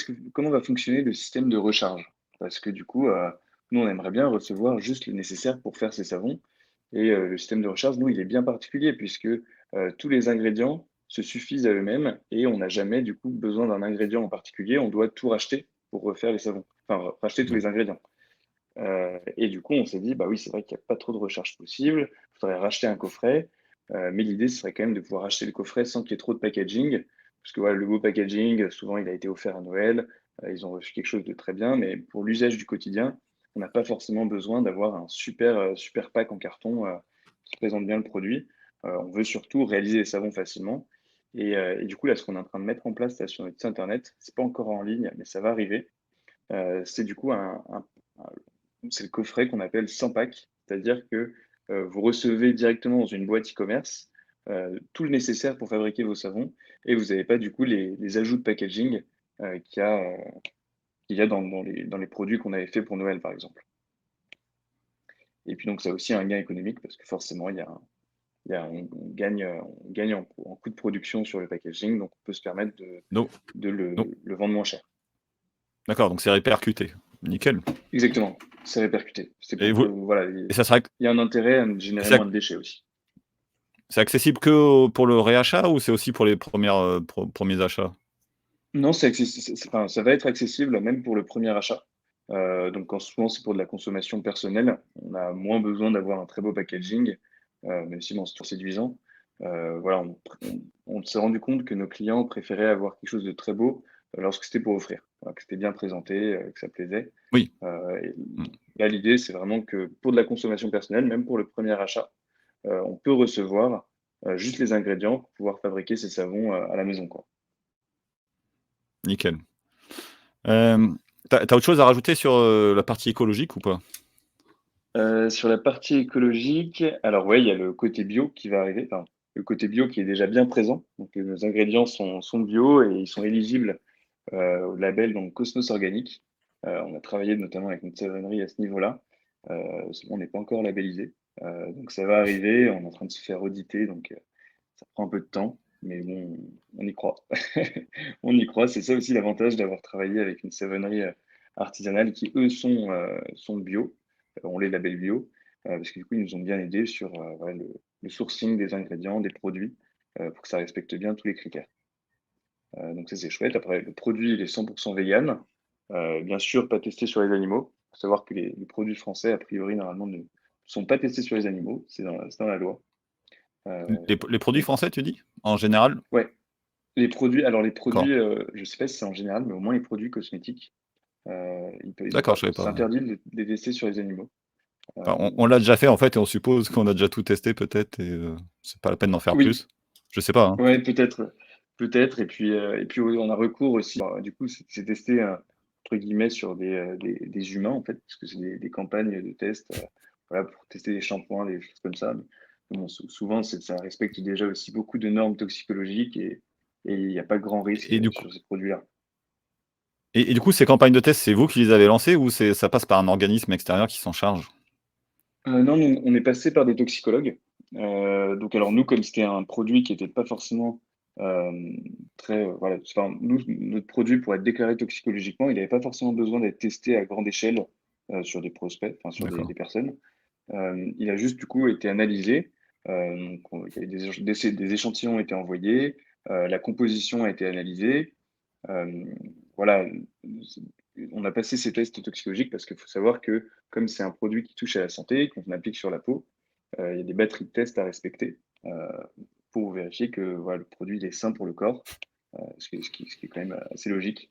va fonctionner le système de recharge? Parce que du coup, nous, on aimerait bien recevoir juste le nécessaire pour faire ces savons et le système de recharge, nous, il est bien particulier puisque, tous les ingrédients se suffisent à eux-mêmes et on n'a jamais, du coup, besoin d'un ingrédient en particulier. On doit tout racheter pour refaire les savons, enfin, racheter tous mmh, les ingrédients. Et du coup, on s'est dit: «Bah oui, c'est vrai qu'il y a pas trop de recherche possible. Il faudrait racheter un coffret». Mais l'idée, ce serait quand même de pouvoir acheter le coffret sans qu'il y ait trop de packaging. Parce que voilà, le beau packaging, souvent, il a été offert à Noël, ils ont reçu quelque chose de très bien, mais pour l'usage du quotidien, on n'a pas forcément besoin d'avoir un super pack en carton, qui présente bien le produit. On veut surtout réaliser les savons facilement et du coup, là, ce qu'on est en train de mettre en place là, sur notre site internet, c'est pas encore en ligne, mais ça va arriver. C'est du coup c'est le coffret qu'on appelle sans pack, c'est-à-dire que, vous recevez directement dans une boîte e-commerce, tout le nécessaire pour fabriquer vos savons et vous n'avez pas du coup les ajouts de packaging, qu'il y a dans les produits qu'on avait fait pour Noël, par exemple. Et puis donc ça a aussi un gain économique parce que forcément il y a on gagne en coût de production sur le packaging, donc on peut se permettre de donc de donc le vendre moins cher. d'accord, donc c'est répercuté. Nickel. Exactement, c'est répercuté. C'est Et pour que vous voilà, et ça sera il y a un intérêt à générer c'est moins de déchets aussi. c'est accessible que pour le réachat ou c'est aussi pour les premiers achats? Non, enfin, ça va être accessible même pour le premier achat. Donc en souvent, c'est pour de la consommation personnelle. On a moins besoin d'avoir un très beau packaging, même si bon, c'est toujours séduisant. Voilà, on s'est rendu compte que nos clients préféraient avoir quelque chose de très beau, lorsque c'était pour offrir. Voilà, que c'était bien présenté, que ça plaisait. Oui. Et Mmh. là, l'idée, c'est vraiment que pour de la consommation personnelle, même pour le premier achat, on peut recevoir, juste les ingrédients pour pouvoir fabriquer ces savons, à la maison, quoi. Nickel. Tu as autre chose à rajouter sur, la partie écologique ou pas? Sur la partie écologique, alors ouais, il y a le côté bio qui va arriver, enfin, le côté bio qui est déjà bien présent. Donc, nos ingrédients sont bio et ils sont éligibles, au label donc Cosmos Organique. On a travaillé notamment avec notre savonnerie à ce niveau-là. Heu, on n'est pas encore labellisé, donc ça va arriver. On est en train de se faire auditer, donc, ça prend un peu de temps, mais bon, on y croit. On y croit. C'est ça aussi l'avantage d'avoir travaillé avec une savonnerie, artisanale qui, eux, sont bio. On les labels bio, parce que du coup, ils nous ont bien aidés sur, voilà, le sourcing des ingrédients, des produits, pour que ça respecte bien tous les critères. Donc ça, c'est chouette. Après, le produit, il est 100 vegan. Bien sûr, pas testé sur les animaux. Faut savoir que les produits français, a priori, normalement, ne sont pas testés sur les animaux. C'est dans la loi. Heu, Les produits donc français, tu dis? En général? ouais. Les D'accord. produits, je sais pas si c'est en général, mais au moins les produits cosmétiques, ils ont D'accord, pas je savais c'est pas. interdit de les tester sur les animaux. Enfin, Hem, on l'a déjà fait en fait et on suppose qu'on a déjà tout testé peut-être et c'est pas la peine d'en faire oui, plus. Je sais pas, hein. ouais, peut-être et puis on a recours aussi du coup, c'est testé, entre guillemets «sur des humains» en fait, parce que c'est des campagnes de tests, voilà, pour tester des shampoings, des choses comme ça. Mais bon, souvent, ça respecte déjà aussi beaucoup de normes toxicologiques et il y a pas grand risque, Et du coup sur ces produits-là. et du coup, ces campagnes de test, c'est vous qui les avez lancées ou ça passe par un organisme extérieur qui s'en charge? Non, nous, on est passé par des toxicologues. Donc alors nous, comme c'était un produit qui était pas forcément, très, voilà, enfin nous, notre produit pour être déclaré toxicologiquement, il avait pas forcément besoin d'être testé à grande échelle, sur des prospects, enfin sur des D'accord. des personnes. Il a juste du coup été analysé, donc il y avait des échantillons ont été envoyés, la composition a été analysée. Voilà, on a passé ces tests toxicologiques parce qu'il faut savoir que comme c'est un produit qui touche à la santé, qu'on applique sur la peau, il y a des batteries de tests à respecter, pour vérifier que voilà, le produit il est sain pour le corps, ce qui est quand même assez logique.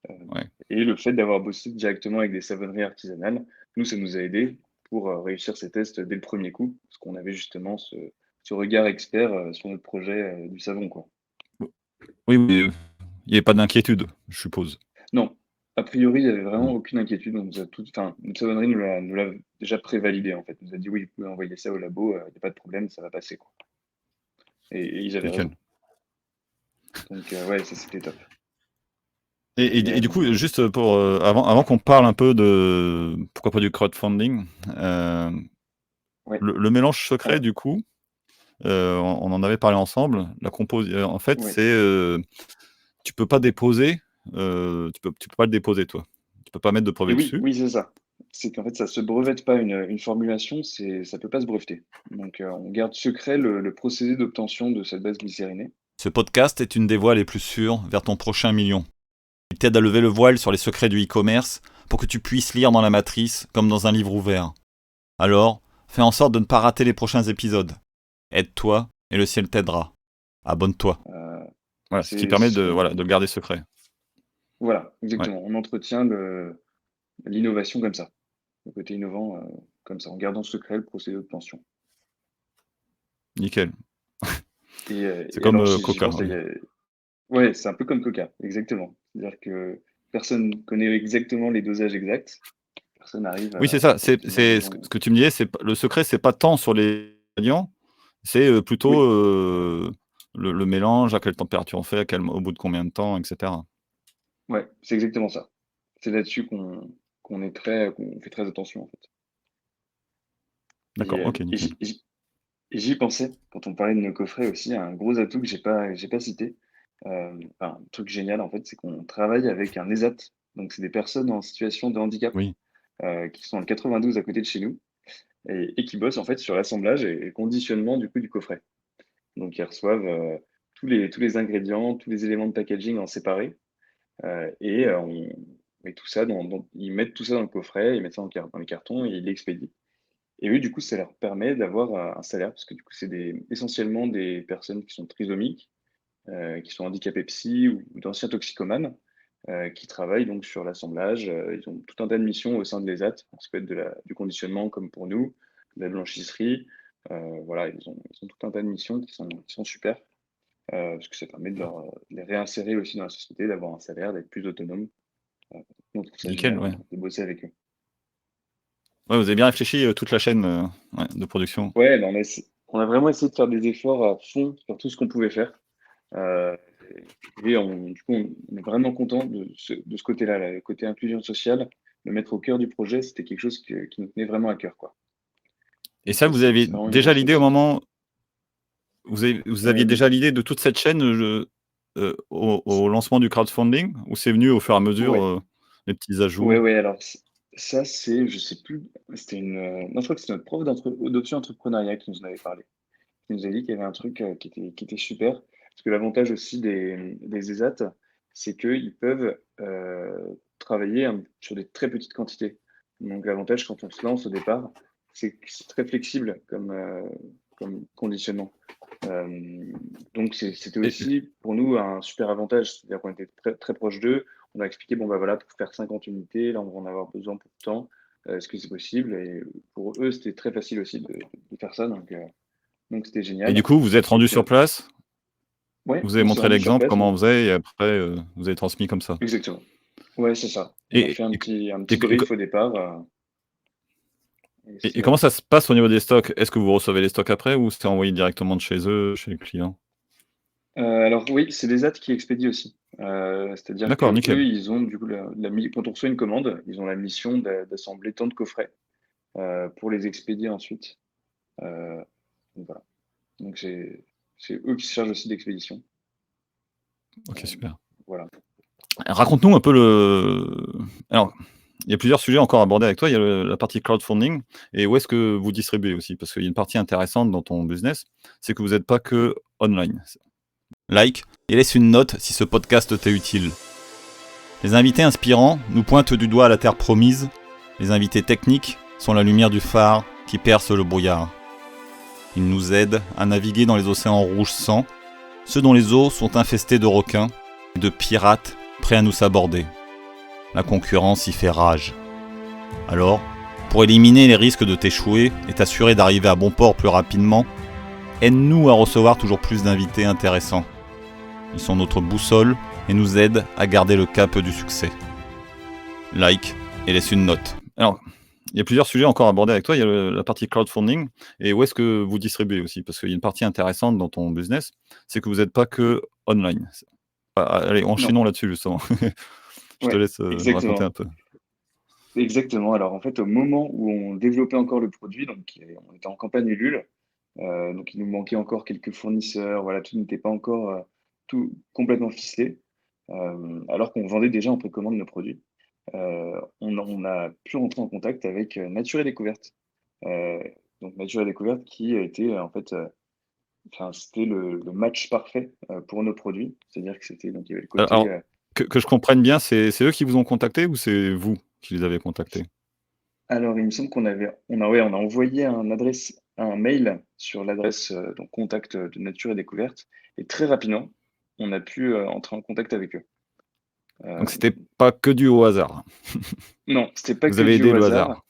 Ouais. Et le fait d'avoir bossé directement avec des savonneries artisanales, nous, ça nous a aidés pour, réussir ces tests dès le premier coup, parce qu'on avait justement ce regard expert, sur notre projet, du savon, quoi. Oui, oui, il y avait pas d'inquiétude, je suppose? Non, a priori, il y avait vraiment Mmh. aucune inquiétude. On nous a tout enfin, notre savonnerie nous l'a déjà prévalidé, en fait. Elle nous a dit: «Oui, vous pouvez envoyer ça au labo, il y a pas de problème, ça va passer, quoi» et ils avaient Nickel. raison. Donc ouais, ça, c'était top. Et, Du coup, juste pour avant qu'on parle un peu de pourquoi pas du crowdfunding, euh, ouais. le mélange secret, Alors, du coup, on en avait parlé ensemble. En fait, ouais. c'est tu peux pas déposer, tu peux pas le déposer, toi. Tu peux pas mettre de Et brevet oui, dessus. oui, c'est ça. C'est qu'en fait, ça se brevette pas une formulation, ça peut pas se breveter. Donc, on garde secret le procédé d'obtention de cette base glycérinée. Ce podcast est une des voies les plus sûres vers ton prochain million. Il t'aide à lever le voile sur les secrets du e-commerce pour que tu puisses lire dans la matrice comme dans un livre ouvert. Alors, fais en sorte de ne pas rater les prochains épisodes. Aide-toi et le ciel t'aidera. Abonne-toi. Euh, Voilà, ce qui c'est permet ce qu'on, de le garder secret. voilà, Ouais, exactement. On entretient l'innovation comme ça, le côté innovant comme ça, en gardant secret le procédé d'obtention. nickel. C'est Et comme alors, j'y Coca. pensais, ouais, c'est un peu comme Coca, exactement. C'est-à-dire que personne connaît exactement les dosages exacts, personne n'arrive Oui, c'est à ça. obtenir les Ce bons. que tu me disais, le secret, c'est pas tant sur les ingrédients, c'est plutôt Oui, le mélange, à quelle température on fait, au bout de combien de temps, etc. ouais, c'est exactement ça. C'est là-dessus qu'on fait très attention en fait. D'accord, ok, Et nickel. j'y pensais quand on parlait de nos coffrets aussi, un gros atout que j'ai pas cité. Enfin, un truc génial en fait, c'est qu'on travaille avec un ESAT. Donc c'est des personnes en situation de handicap Oui. qui sont dans le 92 à côté de chez nous et qui bossent en fait sur l'assemblage et le conditionnement du coup du coffret. Donc ils reçoivent tous les ingrédients, tous les éléments de packaging en séparé on met tout ça ils mettent tout ça dans le coffret, ils mettent ça dans les cartons et ils l'expédient. Et eux, du coup, ça leur permet d'avoir un salaire parce que du coup, essentiellement des personnes qui sont trisomiques, qui sont handicapées psy ou d'anciens toxicomanes, qui travaillent donc sur l'assemblage. Ils ont tout un tas de missions au sein de l'ESAT. Ça peut être du conditionnement comme pour nous, de la blanchisserie. Voilà, ils ont tout un tas de missions qui sont super parce que ça permet de les réinsérer aussi dans la société, d'avoir un salaire, d'être plus autonome. Donc, c'est Nickel, génial ouais. de bosser avec eux. Ouais, vous avez bien réfléchi toute la chaîne ouais, de production. Ouais, ben, on a vraiment essayé de faire des efforts à fond sur tout ce qu'on pouvait faire. Euh, du coup, on est vraiment content de ce côté-là, là, le côté inclusion sociale, le mettre au cœur du projet, c'était quelque chose qui nous tenait vraiment à cœur, quoi. Et Donc, ça, vous c'est avez vraiment une déjà grosse l'idée au réussite. moment, vous aviez Euh, déjà l'idée de toute cette chaîne au lancement du crowdfunding, ou c'est venu au fur et à mesure ouais, les petits ajouts? ouais. Alors, ça, je sais plus, c'était non, je crois que c'était notre prof d'option entrepreneuriat qui nous en avait parlé. Qui nous a dit qu'il y avait un truc qui était super. Parce que l'avantage aussi des ESAT, c'est qu'ils peuvent travailler sur des très petites quantités. Donc l'avantage quand on se lance au départ, c'est que c'est très flexible comme conditionnement. Euh, donc c'était Et, aussi pour nous un super avantage, c'est-à-dire qu'on était très, très proche d'eux. On a expliqué, bon bah voilà, pour faire 50 unités, là on va en avoir besoin pour tant. Est-ce que c'est possible? Et pour eux, c'était très facile aussi de faire ça. Donc c'était et du génial. coup, vous êtes Et rendu puis, sur place, ouais, vous avez on s'est montré rendu sur l'exemple, place. comment on faisait, et après, vous avez transmis comme ça. Exactement. Ouais, c'est ça. On a Et, fait un et, petit brief au départ. et comment ça se passe au niveau des stocks? Est-ce que vous recevez les stocks après, ou c'est envoyé directement de chez eux, chez les clients? Alors oui, c'est des AT qui expédient aussi. C'est-à-dire D'accord, que eux, nickel. ils ont du coup quand on reçoit une commande, ils ont la mission d'assembler tant de coffrets pour les expédier ensuite. Euh, donc voilà. Donc c'est eux qui se chargent aussi d'expédition. Ok, super. Voilà. Raconte-nous un peu Alors, il y a plusieurs sujets encore à aborder avec toi. Il y a la partie crowdfunding et où est-ce que vous distribuez aussi. Parce qu'il y a une partie intéressante dans ton business, c'est que vous n'êtes pas que online. Like et laisse une note si ce podcast t'est utile. Les invités inspirants nous pointent du doigt à la terre promise. Les invités techniques sont la lumière du phare qui perce le brouillard. Ils nous aident à naviguer dans les océans rouges sang, ceux dont les eaux sont infestées de requins et de pirates prêts à nous saborder. La concurrence y fait rage. Alors, pour éliminer les risques de t'échouer et t'assurer d'arriver à bon port plus rapidement, aide-nous à recevoir toujours plus d'invités intéressants. Ils sont notre boussole et nous aident à garder le cap du succès. Like et laisse une note. Alors, il y a plusieurs sujets encore à aborder avec toi. Il y a la partie crowdfunding et où est-ce que vous distribuez aussi. Parce qu'il y a une partie intéressante dans ton business, c'est que vous n'êtes pas que online. Allez, Non. enchaînons là-dessus justement. Je te Ouais, laisse nous raconter exactement. un peu. Exactement. Alors en fait, au moment où on développait encore le produit, donc on était en campagne Ulule, donc il nous manquait encore quelques fournisseurs, voilà, tout n'était pas encore, tout complètement ficelé, alors qu'on vendait déjà en précommande nos produits. On a pu rentrer en contact avec, Nature et Découverte. Heu, donc Nature et Découverte qui a été, en fait, enfin, c'était le match parfait, pour nos produits. C'est-à-dire que c'était donc il y avait le côté, Alors, que je comprenne bien, c'est eux qui vous ont contacté ou c'est vous qui les avez contactés? alors il me semble qu'on a envoyé un mail sur l'adresse, donc contact, de Nature et Découverte et très rapidement, on a pu, entrer en contact avec eux. Donc Hem, c'était pas que dû au hasard. non, c'était pas Vous que avez dû aidé au le hasard, hasard.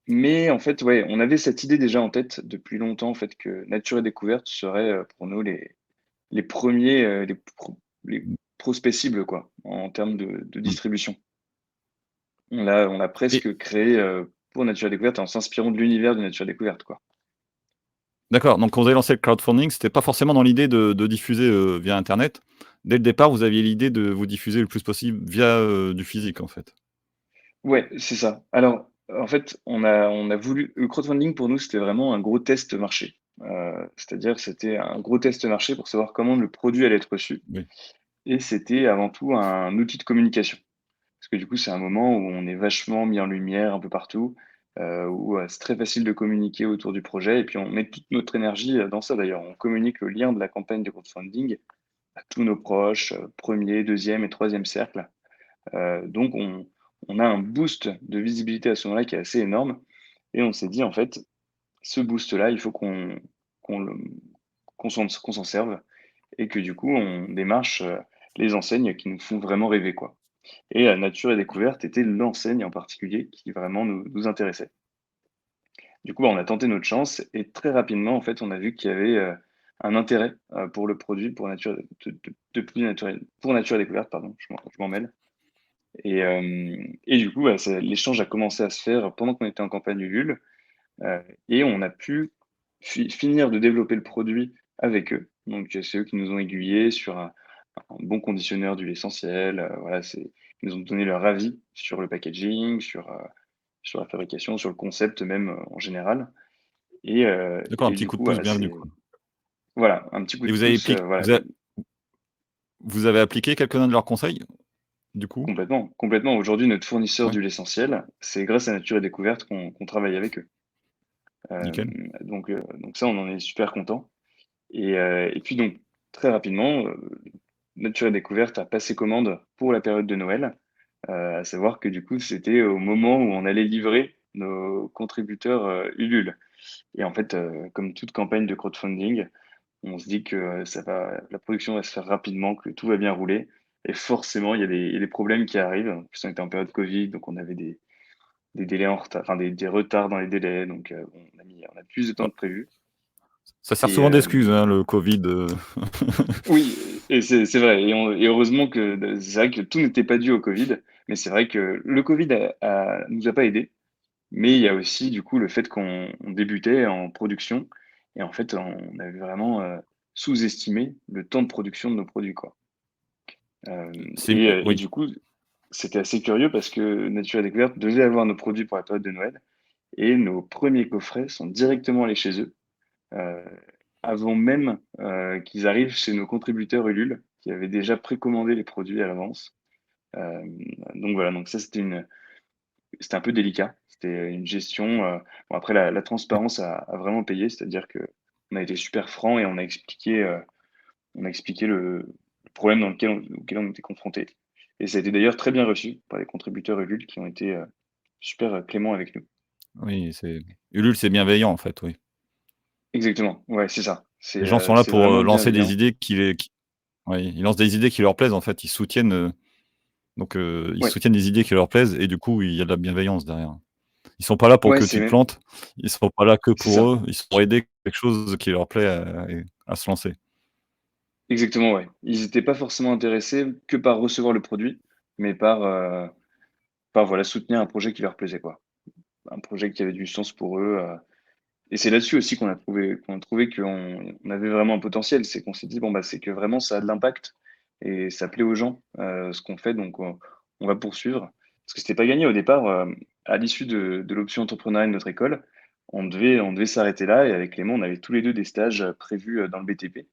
mais en fait, ouais, on avait cette idée déjà en tête depuis longtemps, en fait, que Nature et Découverte seraient, pour nous les premiers les prospects cibles, quoi, en termes de Mmh. distribution. On l'a Et presque créé, pour Nature et Découverte en s'inspirant de l'univers de Nature et Découverte, quoi. d'accord, donc quand vous avez lancé le crowdfunding, c'était pas forcément dans l'idée de diffuser, via internet. Dès le départ, vous aviez l'idée de vous diffuser le plus possible via, du physique, en fait? Ouais, c'est ça. Alors, en fait, on a voulu le crowdfunding pour nous, c'était vraiment un gros test marché. C'est-à-dire, c'était un gros test marché pour savoir comment le produit allait être reçu Oui. et c'était avant tout un outil de communication. Parce que du coup, c'est un moment où on est vachement mis en lumière un peu partout, où, c'est très facile de communiquer autour du projet et puis on met toute notre énergie, dans ça d'ailleurs. On communique le lien de la campagne de crowdfunding à tous nos proches, 1er, 2e et 3e cercle. Donc on a un boost de visibilité à ce moment-là qui est assez énorme et on s'est dit en fait: «Ce boost-là, il faut qu'on le qu'on s'en serve» et que du coup on démarche, les enseignes qui nous font vraiment rêver, quoi. Et Nature et Découverte était l'enseigne en particulier qui vraiment nous intéressait. Du coup, bah, on a tenté notre chance et très rapidement, en fait, on a vu qu'il y avait, un intérêt, pour le produit, pour Nature depuis Nature pour Nature et Découverte, pardon, je m'en mêle et du coup, bah, l'échange a commencé à se faire pendant qu'on était en campagne Ulule, et on a pu finir de développer le produit avec eux. Donc, c'est eux qui nous ont aiguillés sur un bon conditionneur d'huile essentielle, voilà, ils nous ont donné leur avis sur le packaging, sur la fabrication, sur le concept même, en général D'accord, un et petit du coup de coup, pouce voilà, bienvenu, quoi. un petit coup Et de vous avez pouce, appliqué voilà, vous avez appliqué quelques-uns de leurs conseils, du coup? complètement, complètement. Aujourd'hui, notre fournisseur Ouais, d'huile essentielle, c'est grâce à Nature et Découverte qu'on travaille avec eux. nickel. Donc ça, on en est super content et puis donc très rapidement, Nature et Découverte a passé commande pour la période de Noël. À savoir que du coup, c'était au moment où on allait livrer nos contributeurs, Ulule et en fait, comme toute campagne de crowdfunding, on se dit que, la production va se faire rapidement, que tout va bien rouler et forcément, il y a des problèmes qui arrivent. En plus, on était en période covid, donc on avait des délais en retard, enfin des retards dans les délais, donc bon, on a plus de temps Bah, que prévu ça sert et souvent d'excuse, hein, le covid, oui et c'est vrai et heureusement que c'est vrai que tout n'était pas dû au covid, mais c'est vrai que le covid nous a pas aidés. Mais il y a aussi du coup le fait qu'on débutait en production et en fait on avait vraiment, sous-estimé le temps de production de nos produits, quoi. c'est Et oui. du coup, c'était assez curieux parce que Nature et Découverte devait avoir nos produits pour la période de Noël et nos premiers coffrets sont directement allés chez eux, heu, avant même, qu'ils arrivent chez nos contributeurs Ulule qui avaient déjà précommandé les produits à l'avance. Hem, donc voilà, donc ça c'était un peu délicat. C'était une gestion, bon après la transparence a vraiment payé, c'est-à-dire qu'on a été super franc et on a expliqué le problème auquel on était confronté et ça a été d'ailleurs très bien reçu par les contributeurs Ulule qui ont été, super, cléments avec nous. Oui, c'est Ulule, c'est bienveillant, en fait, oui. Exactement, ouais, c'est ça. Les gens sont là C'est pour, vraiment lancer des bienveillant. idées qui oui, ils lancent des idées qui leur plaisent, en fait. Ils soutiennent, ils Ouais, soutiennent des idées qui leur plaisent et du coup, il y a de la bienveillance derrière. Ils sont pas là pour ouais, que tu te c'est plantes, ils sont pas là que c'est pour ça. eux, ils sont pour aider quelque chose qui leur plaît à se lancer. Exactement, ouais. Ils étaient pas forcément intéressés que par recevoir le produit, mais par voilà, soutenir un projet qui leur plaisait, quoi. Un projet qui avait du sens pour eux, et c'est là-dessus aussi qu'on a trouvé qu'on avait vraiment un potentiel. C'est qu'on s'est dit: «Bon, bah, c'est que vraiment ça a de l'impact et ça plaît aux gens, ce qu'on fait donc on on va poursuivre. Parce que c'était pas gagné au départ. À l'issue de l'option entrepreneuriale de notre école, on devait s'arrêter là. Et avec Clément, on avait tous les deux des stages prévus dans le BTP.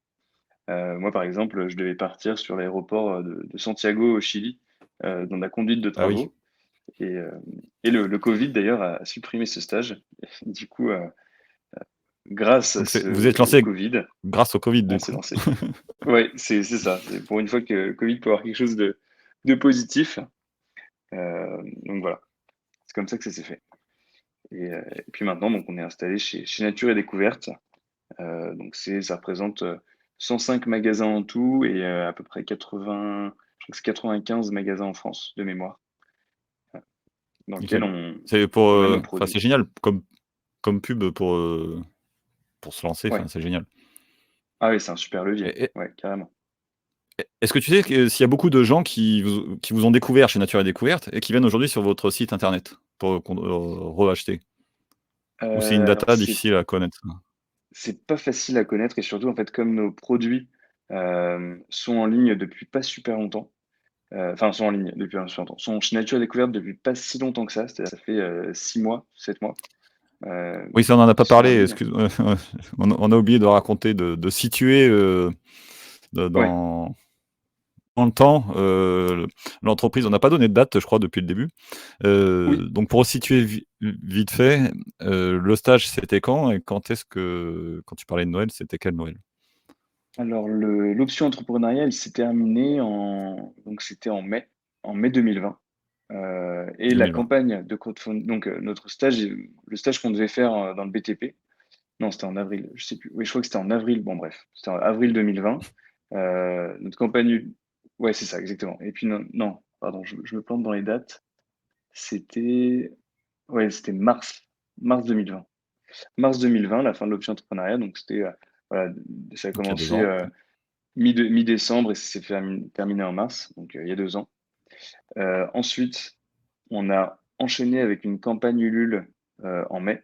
Moi, par exemple, je devais partir sur l'aéroport de Santiago au Chili, dans la conduite de Ah oui. travaux. Et, euh, et le Covid, d'ailleurs, a supprimé ce stage. Du coup, grâce à Donc ce, vous êtes au lancé Covid, grâce au Covid, on du s'est coup. lancé. Ouais, c'est ça. C'est pour une fois que le Covid peut avoir quelque chose de positif. Donc voilà, c'est comme ça que ça s'est fait. Et puis maintenant, donc, on est installé chez Nature et Découverte. Donc ça représente 105 magasins en tout et à peu près 80, je crois que c'est 95 magasins en France de mémoire, dans lequel Nickel. C'est pour, on a nos enfin, produits. c'est génial comme pub pour se lancer, Ouais. enfin, c'est génial. Ah oui, c'est un super levier. Et Ouais, carrément. est-ce que tu sais que s'il y a beaucoup de gens qui vous ont découvert chez Nature et Découverte et qui viennent aujourd'hui sur votre site internet pour re-acheter? Ou c'est une Alors data difficile à connaître? c'est pas facile à connaître et surtout en fait comme nos produits sont en ligne depuis pas super longtemps. Enfin, sont en ligne depuis un certain temps. Sont chez Nature et Découverte depuis pas si longtemps que ça. C'est-à-dire ça fait 6 mois, 7 mois Oui, ça on en a pas qu'ils sont en parlé, ligne. excuse on a oublié de raconter, de situer, Ouais. dans le temps, l'entreprise. On n'a pas donné de date, je crois, depuis le début. Oui. Donc pour resituer vite fait, le stage c'était quand et quand tu parlais de Noël, c'était quel Noël? Alors l'option entrepreneuriale s'est terminée donc c'était en mai 2020. Et la 2020. campagne de crowdfunding, donc notre stage, le stage qu'on devait faire dans le BTP, non, c'était en avril, je sais plus. Oui, je crois que c'était en avril. Bon, bref, c'était en avril 2020. Notre campagne, ouais, c'est ça, exactement. Et puis non, non, pardon, je me plante dans les dates. C'était, ouais, c'était mars 2020. Mars 2020, la fin de l'option entrepreneuriat. Donc c'était, voilà, ça a Donc il y a 2 commencé ans. mi-décembre et ça s'est terminé en mars, donc il y a 2 ans. Ensuite, on a enchaîné avec une campagne Ulule en mai.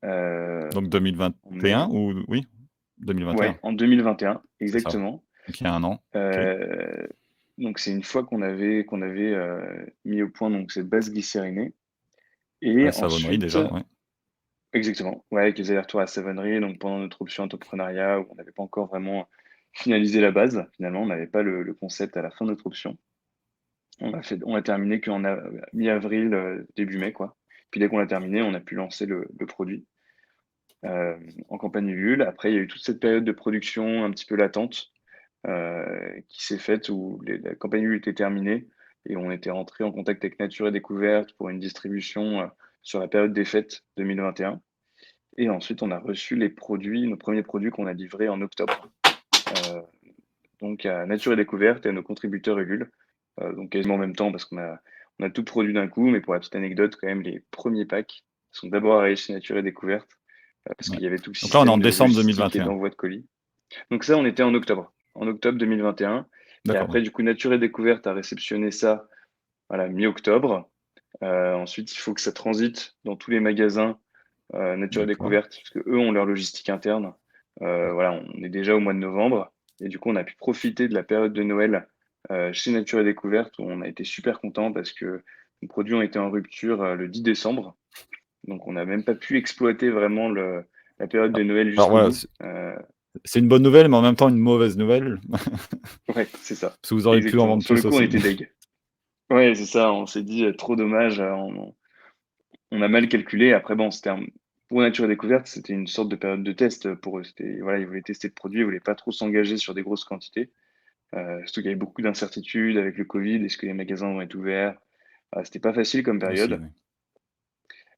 Euh, Donc en 2021 mai, ou oui? 2021, ouais, en 2021, c'est ça. exactement. Donc il y a 1 an. OK. Euh, donc c'est une fois qu'on avait mis au point donc cette base glycérinée. Et La savonnerie ensuite, déjà, ouais. exactement, ouais, avec les allers-retours à la savonnerie, donc pendant notre option entrepreneuriat, où on n'avait pas encore vraiment finalisé la base, finalement, on n'avait pas le concept à la fin de notre option. On a terminé mi-avril, début mai, quoi. Puis dès qu'on a terminé, on a pu lancer le produit euh, en campagne Ulule. Après, il y a eu toute cette période de production un petit peu latente qui s'est faite où la campagne Ulule était terminée et on était rentré en contact avec Nature et Découverte pour une distribution sur la période des fêtes 2021. Et ensuite, on a reçu nos premiers produits qu'on a livrés en octobre. Euh, donc à Nature et Découverte et à nos contributeurs Ulule. Donc quasiment en même temps parce qu'on a tout produit d'un coup, mais pour la petite anecdote, quand même, les premiers packs sont d'abord arrivés chez Nature et Découverte parce Ouais. qu'il y avait tout le Donc là, on est en système de décembre logistique et 2021. d'envoi de colis. Donc ça, on était en octobre 2021. Et un. Et D'accord, après, du coup, Nature et Découverte a réceptionné ça voilà, mi-octobre. Ensuite, il faut que ça transite dans tous les magasins Nature et d'accord. Découverte, parce que eux ont leur logistique interne. Voilà, on est déjà au mois de novembre. Et du coup, on a pu profiter de la période de Noël chez Nature et Découverte, où on a été super content parce que nos produits ont été en rupture le 10 décembre. Donc, on n'a même pas pu exploiter vraiment la période de Noël Alors jusqu'au voilà, bout. c'est une bonne nouvelle, mais en même temps une mauvaise nouvelle, Ouais, c'est ça. parce que vous auriez pu en Exactement. vendre Sur le plus coup, on aussi. était deg. Ouais, c'est ça. On s'est dit, trop dommage. On a mal calculé. Après, bon, pour Nature et Découverte, c'était une sorte de période de test pour eux. Voilà, ils voulaient tester le produit, ils voulaient pas trop s'engager sur des grosses quantités. Surtout qu'il y avait beaucoup d'incertitudes avec le Covid. Est-ce que les magasins vont être ouverts? C'était pas facile comme Aussi, période.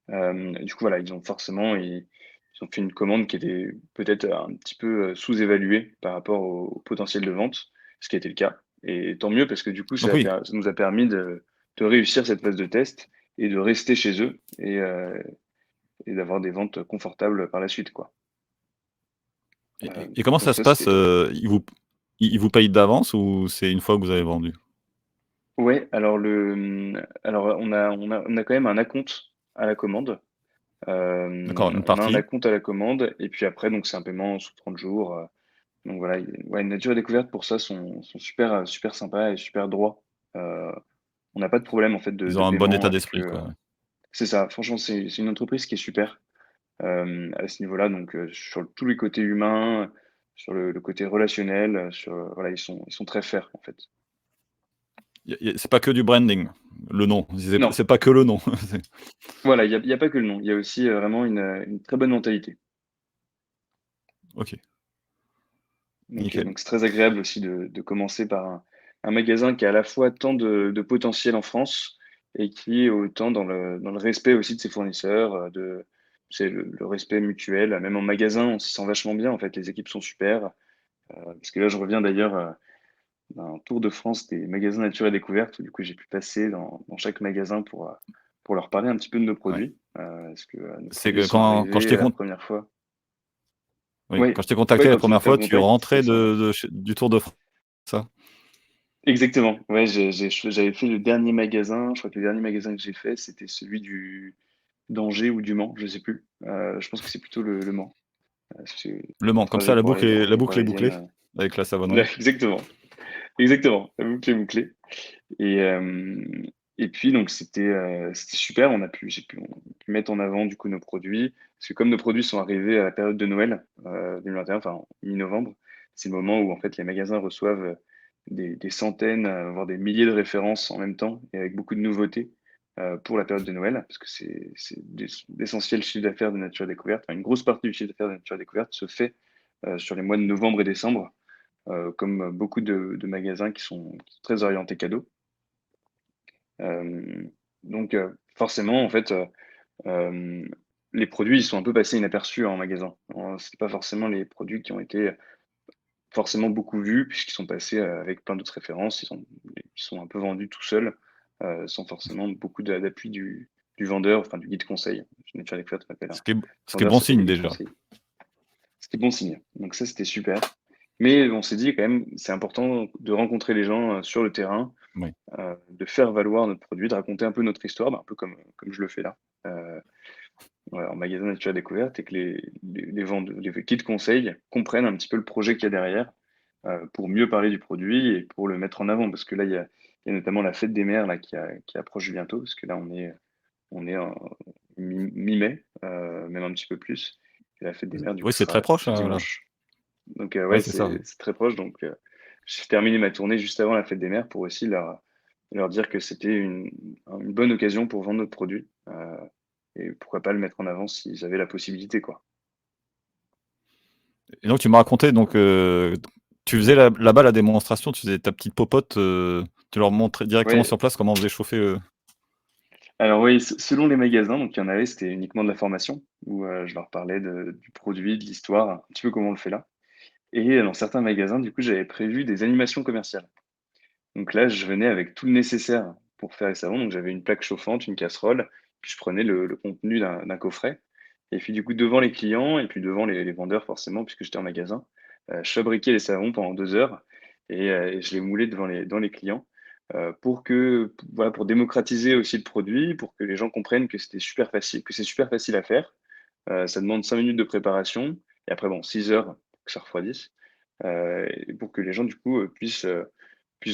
oui. Du coup, voilà, ils ont fait une commande qui était peut-être un petit peu sous-évaluée par rapport au potentiel de vente, ce qui a été le cas. Et tant mieux parce que du coup, Donc oui, ça nous a permis de réussir cette phase de test et de rester chez eux et d'avoir des ventes confortables par la suite, quoi. et comment Donc ça se ça, passe, c'était... ils vous payent d'avance ou c'est une fois que vous avez vendu? Ouais, alors on a quand même un acompte à la commande. D'accord, une On a un partie? acompte à la commande et puis après, donc c'est un paiement sous 30 jours. Donc voilà, ouais, Nature et Découverte pour ça sont super, super sympas et super droits. Euh, On n'a pas de problème en fait Ils de ont un bon paiement état avec d'esprit, eux. quoi. Ouais. C'est ça. Franchement, c'est une entreprise qui est super à ce niveau-là. Donc sur tous les côtés humains, sur le côté relationnel, voilà, ils sont très fers en fait. C'est pas que du branding, le nom. Non, C'est pas que le nom. voilà, il y a pas que le nom. Il y a aussi vraiment une très bonne mentalité. Ok, Donc nickel. c'est très agréable aussi de commencer par un magasin qui a à la fois tant de potentiel en France et qui est autant dans le respect aussi de ses fournisseurs, c'est le respect mutuel. Même en magasin, on s'y sent vachement bien. En fait, les équipes sont super. Parce que là, je reviens d'ailleurs d'un tour de France des magasins nature et découverte où du coup j'ai pu passer dans chaque magasin pour leur parler un petit peu de nos Ouais. produits. Parce que nos C'est produits que sont quand je arrivés t'ai la première fois. oui, Oui, quand je t'ai ouais, contacté la quand tu première as fois, me tu contacté, c'était rentrais ça. Ouais. du Tour de France, ça? Exactement. Ouais, j'avais fait le dernier magasin. Je crois que le dernier magasin que j'ai fait, c'était celui d'Angers ou du Mans, je sais plus. Je pense que c'est plutôt le Mans. C'est Le un Mans, comme ça trajet pour aller en la région boucle est parisienne. bouclée avec la Ouais, savonnerie. exactement. Exactement. La boucle est bouclée. Et, euh, et puis, donc, c'était super. J'ai pu mettre en avant, du coup, nos produits. Parce que comme nos produits sont arrivés à la période de Noël 2021, enfin, mi-novembre, c'est le moment où, en fait, les magasins reçoivent des centaines, voire des milliers de références en même temps et avec beaucoup de nouveautés pour la période de Noël. Parce que c'est l'essentiel chiffre d'affaires de Nature Découverte. Enfin, une grosse partie du chiffre d'affaires de Nature Découverte se fait sur les mois de novembre et décembre comme beaucoup de magasins qui sont très orientés cadeaux. Euh, donc, forcément, en fait, euh, les produits ils sont un peu passés inaperçus en magasin. C'est pas forcément les produits qui ont été forcément beaucoup vus, puisqu'ils sont passés avec plein d'autres références. Ils sont un peu vendus tout seuls, sans forcément beaucoup d'appui du vendeur, enfin du guide conseil. Nature Découverte m'appelle un Ce qui est vendeur bon s'appelle le signe guide déjà. conseil. Ce qui est bon signe. Donc ça, c'était super. Mais on s'est dit quand même, c'est important de rencontrer les gens sur le terrain, Oui. de faire valoir notre produit, de raconter un peu notre histoire, un peu comme je le fais là, ouais, en magasin nature à découverte, et que les kits conseils comprennent un petit peu le projet qu'il y a derrière pour mieux parler du produit et pour le mettre en avant. Parce que là, il y a notamment la fête des mères là, qui approche bientôt, parce que là, on est en mi-mai, même un petit peu plus. Et la fête des mères, du Oui, coup, c'est très sera proche, ce là. dimanche. Donc Ouais, ouais, c'est ça. c'est très proche. Donc j'ai terminé ma tournée juste avant la fête des mères pour aussi leur dire que c'était une bonne occasion pour vendre notre produit. Et pourquoi pas le mettre en avant s'ils avaient la possibilité, quoi. Et donc tu m'as raconté donc, tu faisais là-bas la démonstration, tu faisais ta petite popote, tu leur montrais directement Ouais, sur place comment on faisait chauffer, alors oui, selon les magasins, donc il y en avait, c'était uniquement de la formation, où je leur parlais du produit, de l'histoire, un petit peu comment on le fait là. Et dans certains magasins, du coup, j'avais prévu des animations commerciales. Donc là, je venais avec tout le nécessaire pour faire les savons. Donc j'avais une plaque chauffante, une casserole, puis je prenais le contenu d'un coffret. Et puis du coup, devant les clients et puis devant les vendeurs forcément, puisque j'étais en magasin, je fabriquais les savons pendant 2 heures et je les moulais devant les clients voilà, pour démocratiser aussi le produit, pour que les gens comprennent que c'était super facile, que c'est super facile à faire. Ça demande 5 minutes de préparation et après, bon, 6 heures pour que ça refroidisse. Et pour que les gens, du coup, puissent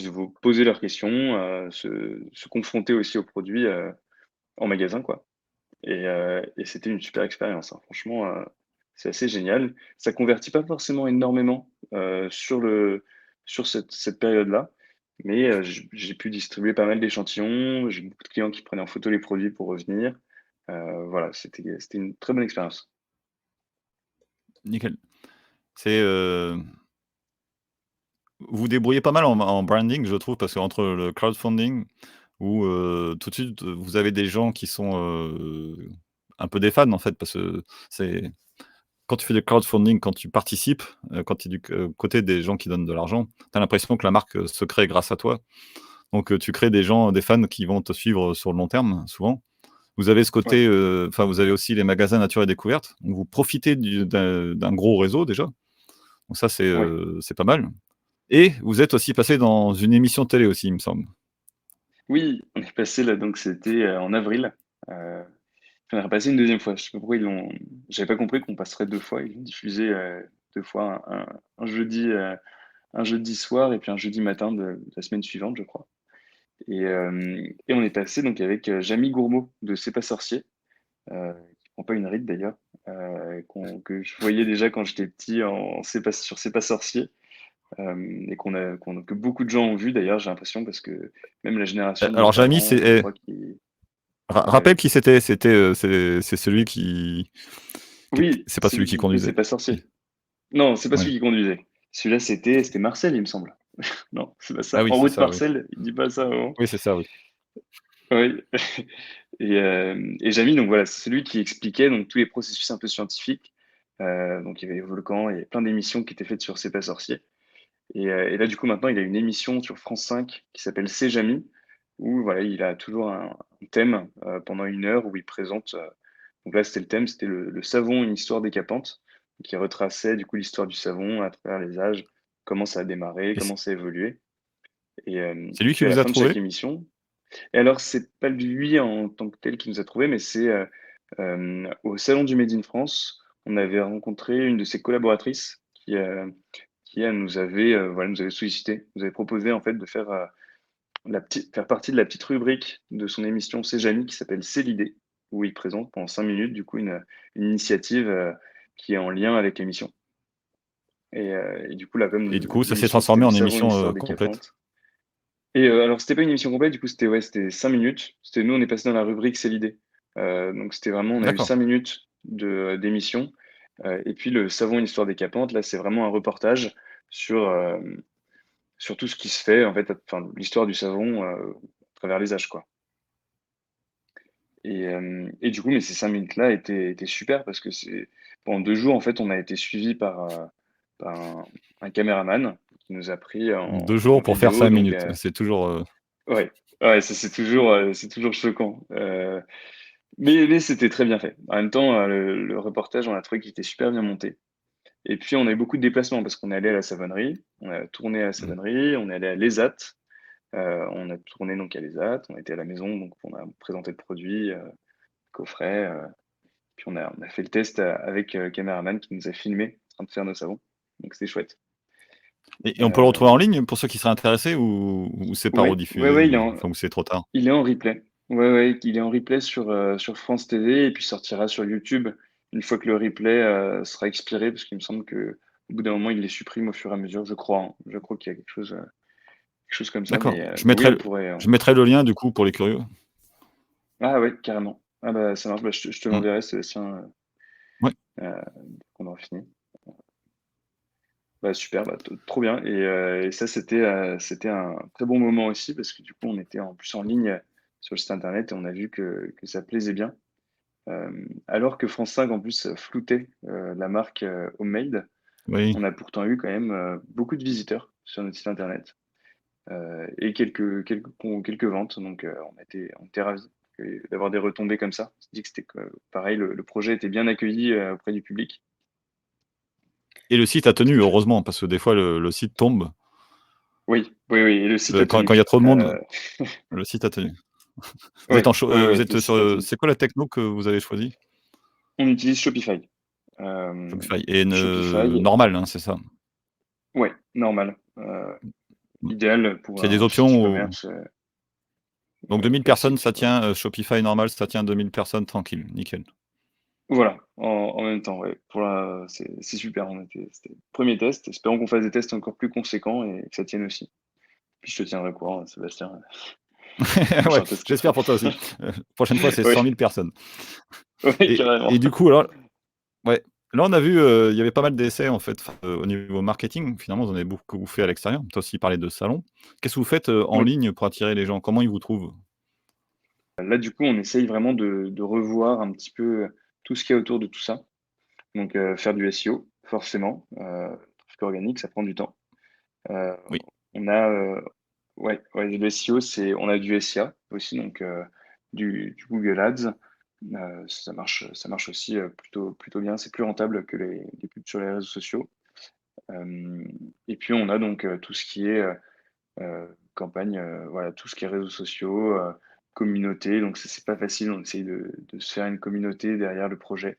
vous poser leurs questions, se confronter aussi aux produits en magasin, quoi. Et c'était une super expérience, hein. Franchement, c'est assez génial. Ça convertit pas forcément énormément sur cette période-là, mais j'ai pu distribuer pas mal d'échantillons. J'ai beaucoup de clients qui prenaient en photo les produits pour revenir. Voilà, c'était une très bonne expérience. nickel. C'est, vous vous débrouillez pas mal en branding, je trouve, parce qu'entre le crowdfunding où, tout de suite, vous avez des gens qui sont, un peu des fans, en fait, parce que c'est quand tu fais du crowdfunding, quand tu participes, quand tu es côté des gens qui donnent de l'argent, tu as l'impression que la marque, se crée grâce à toi. Donc, tu crées des gens, des fans qui vont te suivre sur le long terme, souvent. Vous avez ce Ouais, côté, enfin, vous avez aussi les magasins nature et découverte, donc vous profitez d'un gros réseau déjà, donc ça, ouais. c'est pas mal et vous êtes aussi passé dans une émission de télé aussi, il me semble? Oui, on est passé là, donc c'était en avril. On est repassé une deuxième fois. Je sais pas pourquoi ils l'ont. J'avais pas compris qu'on passerait 2 fois. Ils l'ont diffusé 2 fois, un jeudi soir et puis un jeudi matin de la semaine suivante, je crois. Et on est passé donc avec Jamie Gourmaud de C'est pas sorcier, qui prend pas une ride d'ailleurs, que je voyais déjà quand j'étais petit sur C'est pas sorcier, et que beaucoup de gens ont vu d'ailleurs, j'ai l'impression, parce que même la génération de mes Alors Jamy, parents, je crois qu'ils. rappelle qui c'était. C'est celui qui. Oui, C'est pas celui celui qui qui fait conduisait. C'est pas sorcier. Non, c'est pas Oui. celui qui conduisait. Celui-là, c'était Marcel, il me semble. Non, c'est pas Ah ça. oui, En c'est route ça, oui. Marcel, il dit pas ça avant. Oui, c'est ça, oui. Oui. Et Jamie, donc voilà, c'est celui qui expliquait donc tous les processus un peu scientifiques. Donc il y avait les volcans, il y avait plein d'émissions qui étaient faites sur C'est pas sorcier. Et là, du coup, maintenant, il a une émission sur France 5 qui s'appelle C'est Jamie, où voilà, il a toujours un thème pendant 1 heure où il présente. Donc là, c'était le thème, c'était le savon, une histoire décapante, qui retraçait du coup l'histoire du savon à travers les âges, comment ça a démarré, Et comment ça a évolué. c'est Et lui qui puis à la vous a fin de chaque trouvé? émission. Et alors, c'est pas lui en tant que tel qui nous a trouvé, mais c'est au Salon du Made in France, on avait rencontré une de ses collaboratrices qui elle, nous avait sollicité, nous avait proposé en fait de faire, faire partie de la petite rubrique de son émission C'est Jamie qui s'appelle C'est l'idée, où il présente pendant 5 minutes du coup une initiative qui est en lien avec l'émission. Et du coup, là, Et du comme coup, ça s'est l'émission c'était transformé le en savon, une émission histoire complète. décapante. Alors, c'était pas une émission complète, du coup, c'était 5 minutes. Nous, on est passé dans la rubrique C'est l'idée. Donc, c'était vraiment, on a eu D'accord. 5 minutes d'émission. Et puis, le savon, une histoire décapante, là, c'est vraiment un reportage sur, euh, sur tout ce qui se fait, en fait, enfin, l'histoire du savon à travers les âges, quoi. Et du coup, mais ces 5 minutes-là étaient super parce que pendant 2 jours, en fait, on a été suivi par un caméraman qui nous a pris Deux en jours pour faire vidéo. cinq Donc, minutes. C'est toujours. ouais, ouais, ça c'est toujours choquant. Mais c'était très bien fait. En même temps, le reportage, on a trouvé qu'il était super bien monté. Et puis, on a eu beaucoup de déplacements parce qu'on est allé à la savonnerie, on a tourné à la Hmm. savonnerie, on est allé à l'ESAT, on a tourné donc à l'ESAT, on était à la maison, donc on a présenté le produit, coffret, puis on a fait le test avec caméraman qui nous a filmé en train de faire nos savons. Donc, c'était chouette. Et on peut le Euh, retrouver en ligne pour ceux qui seraient intéressés ou c'est pas ouais, ouais, rediffusé ouais, enfin, ou c'est trop tard? il est en replay. Ouais, ouais, il est en replay sur France TV et puis sortira sur YouTube une fois que le replay sera expiré, parce qu'il me semble que au bout d'un moment, il les supprime au fur et à mesure, je crois, hein. Je crois qu'il y a quelque chose comme ça, D'accord. mais oui, on pourrait. Je mettrai le lien du coup pour les curieux. Ah ouais, carrément. Ah bah ça marche. Bah, je te Hmm. l'enverrai, Sébastien, Ouais. dès qu'on aura fini. Bah super, bah, trop bien. Et ça, c'était un très bon moment aussi parce que du coup, on était en plus en ligne sur le site internet et on a vu que ça plaisait bien. Alors que France 5 en plus floutait la marque Homemade, Oui. on a pourtant eu quand même beaucoup de visiteurs sur notre site internet et quelques ventes. Donc on était ravis d'avoir des retombées comme ça. On s'est dit que c'était pareil, le projet était bien accueilli auprès du public. Et le site a tenu, C'était chouette. heureusement, parce que des fois le site tombe. Oui, oui, oui, et le site a Quand il y a tenu. trop de monde, le site a tenu. Oui, oui, Vous oui, êtes le site a sur. tenu. C'est quoi la techno que vous avez choisi? On utilise Shopify. Euh, Shopify. Et Shopify, normal, hein, c'est ça. ouais, normal. Idéal pour C'est des un site options où. e-commerce Donc 2000 personnes, classique. ça Ouais. tient. Shopify normal, ça tient 2000 personnes tranquille. Nickel. Voilà, en même temps, ouais. C'est super. C'était le premier test. Espérons qu'on fasse des tests encore plus conséquents et que ça tienne aussi. Puis je te tiendrai au courant, Sébastien, du Ouais, prochain test qu'on j'espère fera. pour toi aussi. Prochaine fois, c'est Oui, 100 000 personnes. oui, carrément. Et du coup, alors, ouais. Là, on a vu, il y avait pas mal d'essais en fait, au niveau marketing. Finalement, vous en avez beaucoup fait à l'extérieur. Tu as aussi parlé de salon. Qu'est-ce que vous faites en Oui. ligne pour attirer les gens? Comment ils vous trouvent? Là, du coup, on essaye vraiment de revoir un petit peu tout ce qu'il y a autour de tout ça. Donc, faire du SEO, forcément. Trafic organique, ça prend du temps. Euh, Oui. on a, ouais, ouais, le SEO, on a du SIA aussi, donc du Google Ads. Ça marche aussi plutôt bien. C'est plus rentable que les pubs sur les réseaux sociaux. Euh, et puis, on a donc tout ce qui est campagne, voilà, tout ce qui est réseaux sociaux, communauté. Donc, c'est pas facile. On essaye de se faire une communauté derrière le projet,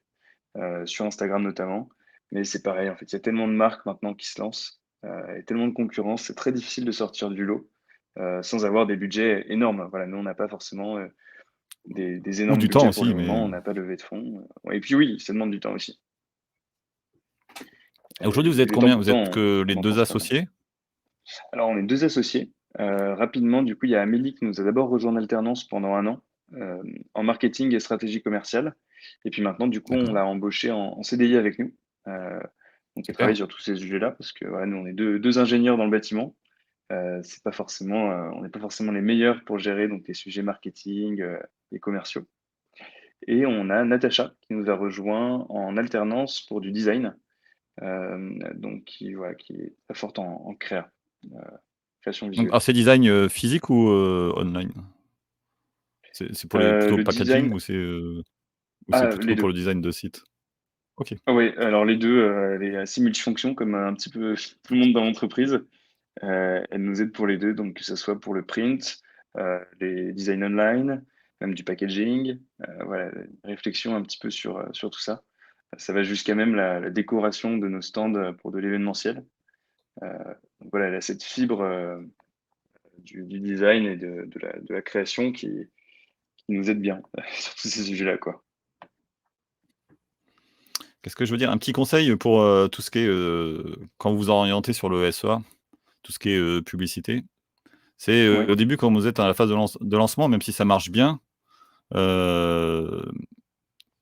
sur Instagram notamment. Mais c'est pareil, en fait, il y a tellement de marques maintenant qui se lancent et tellement de concurrence, c'est très difficile de sortir du lot. sans avoir des budgets énormes. Voilà, nous, on n'a pas forcément des Ou énormes du temps budgets pour aussi, le mais moment, on n'a pas levé de fonds. Et puis oui, ça demande du temps aussi. aujourd'hui, vous Et êtes le temps combien? pour le Vous temps, êtes que les on en 2 pense pas mal. associés? Alors, on est deux associés. Rapidement, du coup, il y a Amélie qui nous a d'abord rejoint en alternance pendant 1 an euh, en marketing et stratégie commerciale. Et puis maintenant, du coup, on D'accord, l'a embauchée en CDI avec nous. Euh, donc, elle travaille super. sur tous ces sujets-là parce que voilà, nous, on est deux ingénieurs dans le bâtiment. C'est pas forcément, on n'est pas forcément les meilleurs pour gérer donc les sujets marketing et commerciaux. Et on a Natacha qui nous a rejoint en alternance pour du design, donc voilà, qui est très forte en euh, création Donc visuelle. alors c'est design, physique ou online? C'est pour les plutôt Le packaging design, ou c'est les plutôt pour deux. le design de site? OK, Ah ouais, alors les deux, elle est assez multifonction comme un petit peu tout le monde dans l'entreprise. Elle nous aide pour les deux, donc que ce soit pour le print, les designs online, même du packaging, voilà, une réflexion un petit peu sur tout ça. Ça va jusqu'à même la décoration de nos stands pour de l'événementiel. Euh, donc voilà, elle a cette fibre du design et de la création qui nous aide bien sur tous ces sujets-là, quoi. qu'est-ce que je veux dire? Un petit conseil pour, tout ce qui est, quand vous vous orientez sur le SEA, tout ce qui est, publicité, c'est, Oui, au début quand vous êtes à la phase de lancement, même si ça marche bien, heu,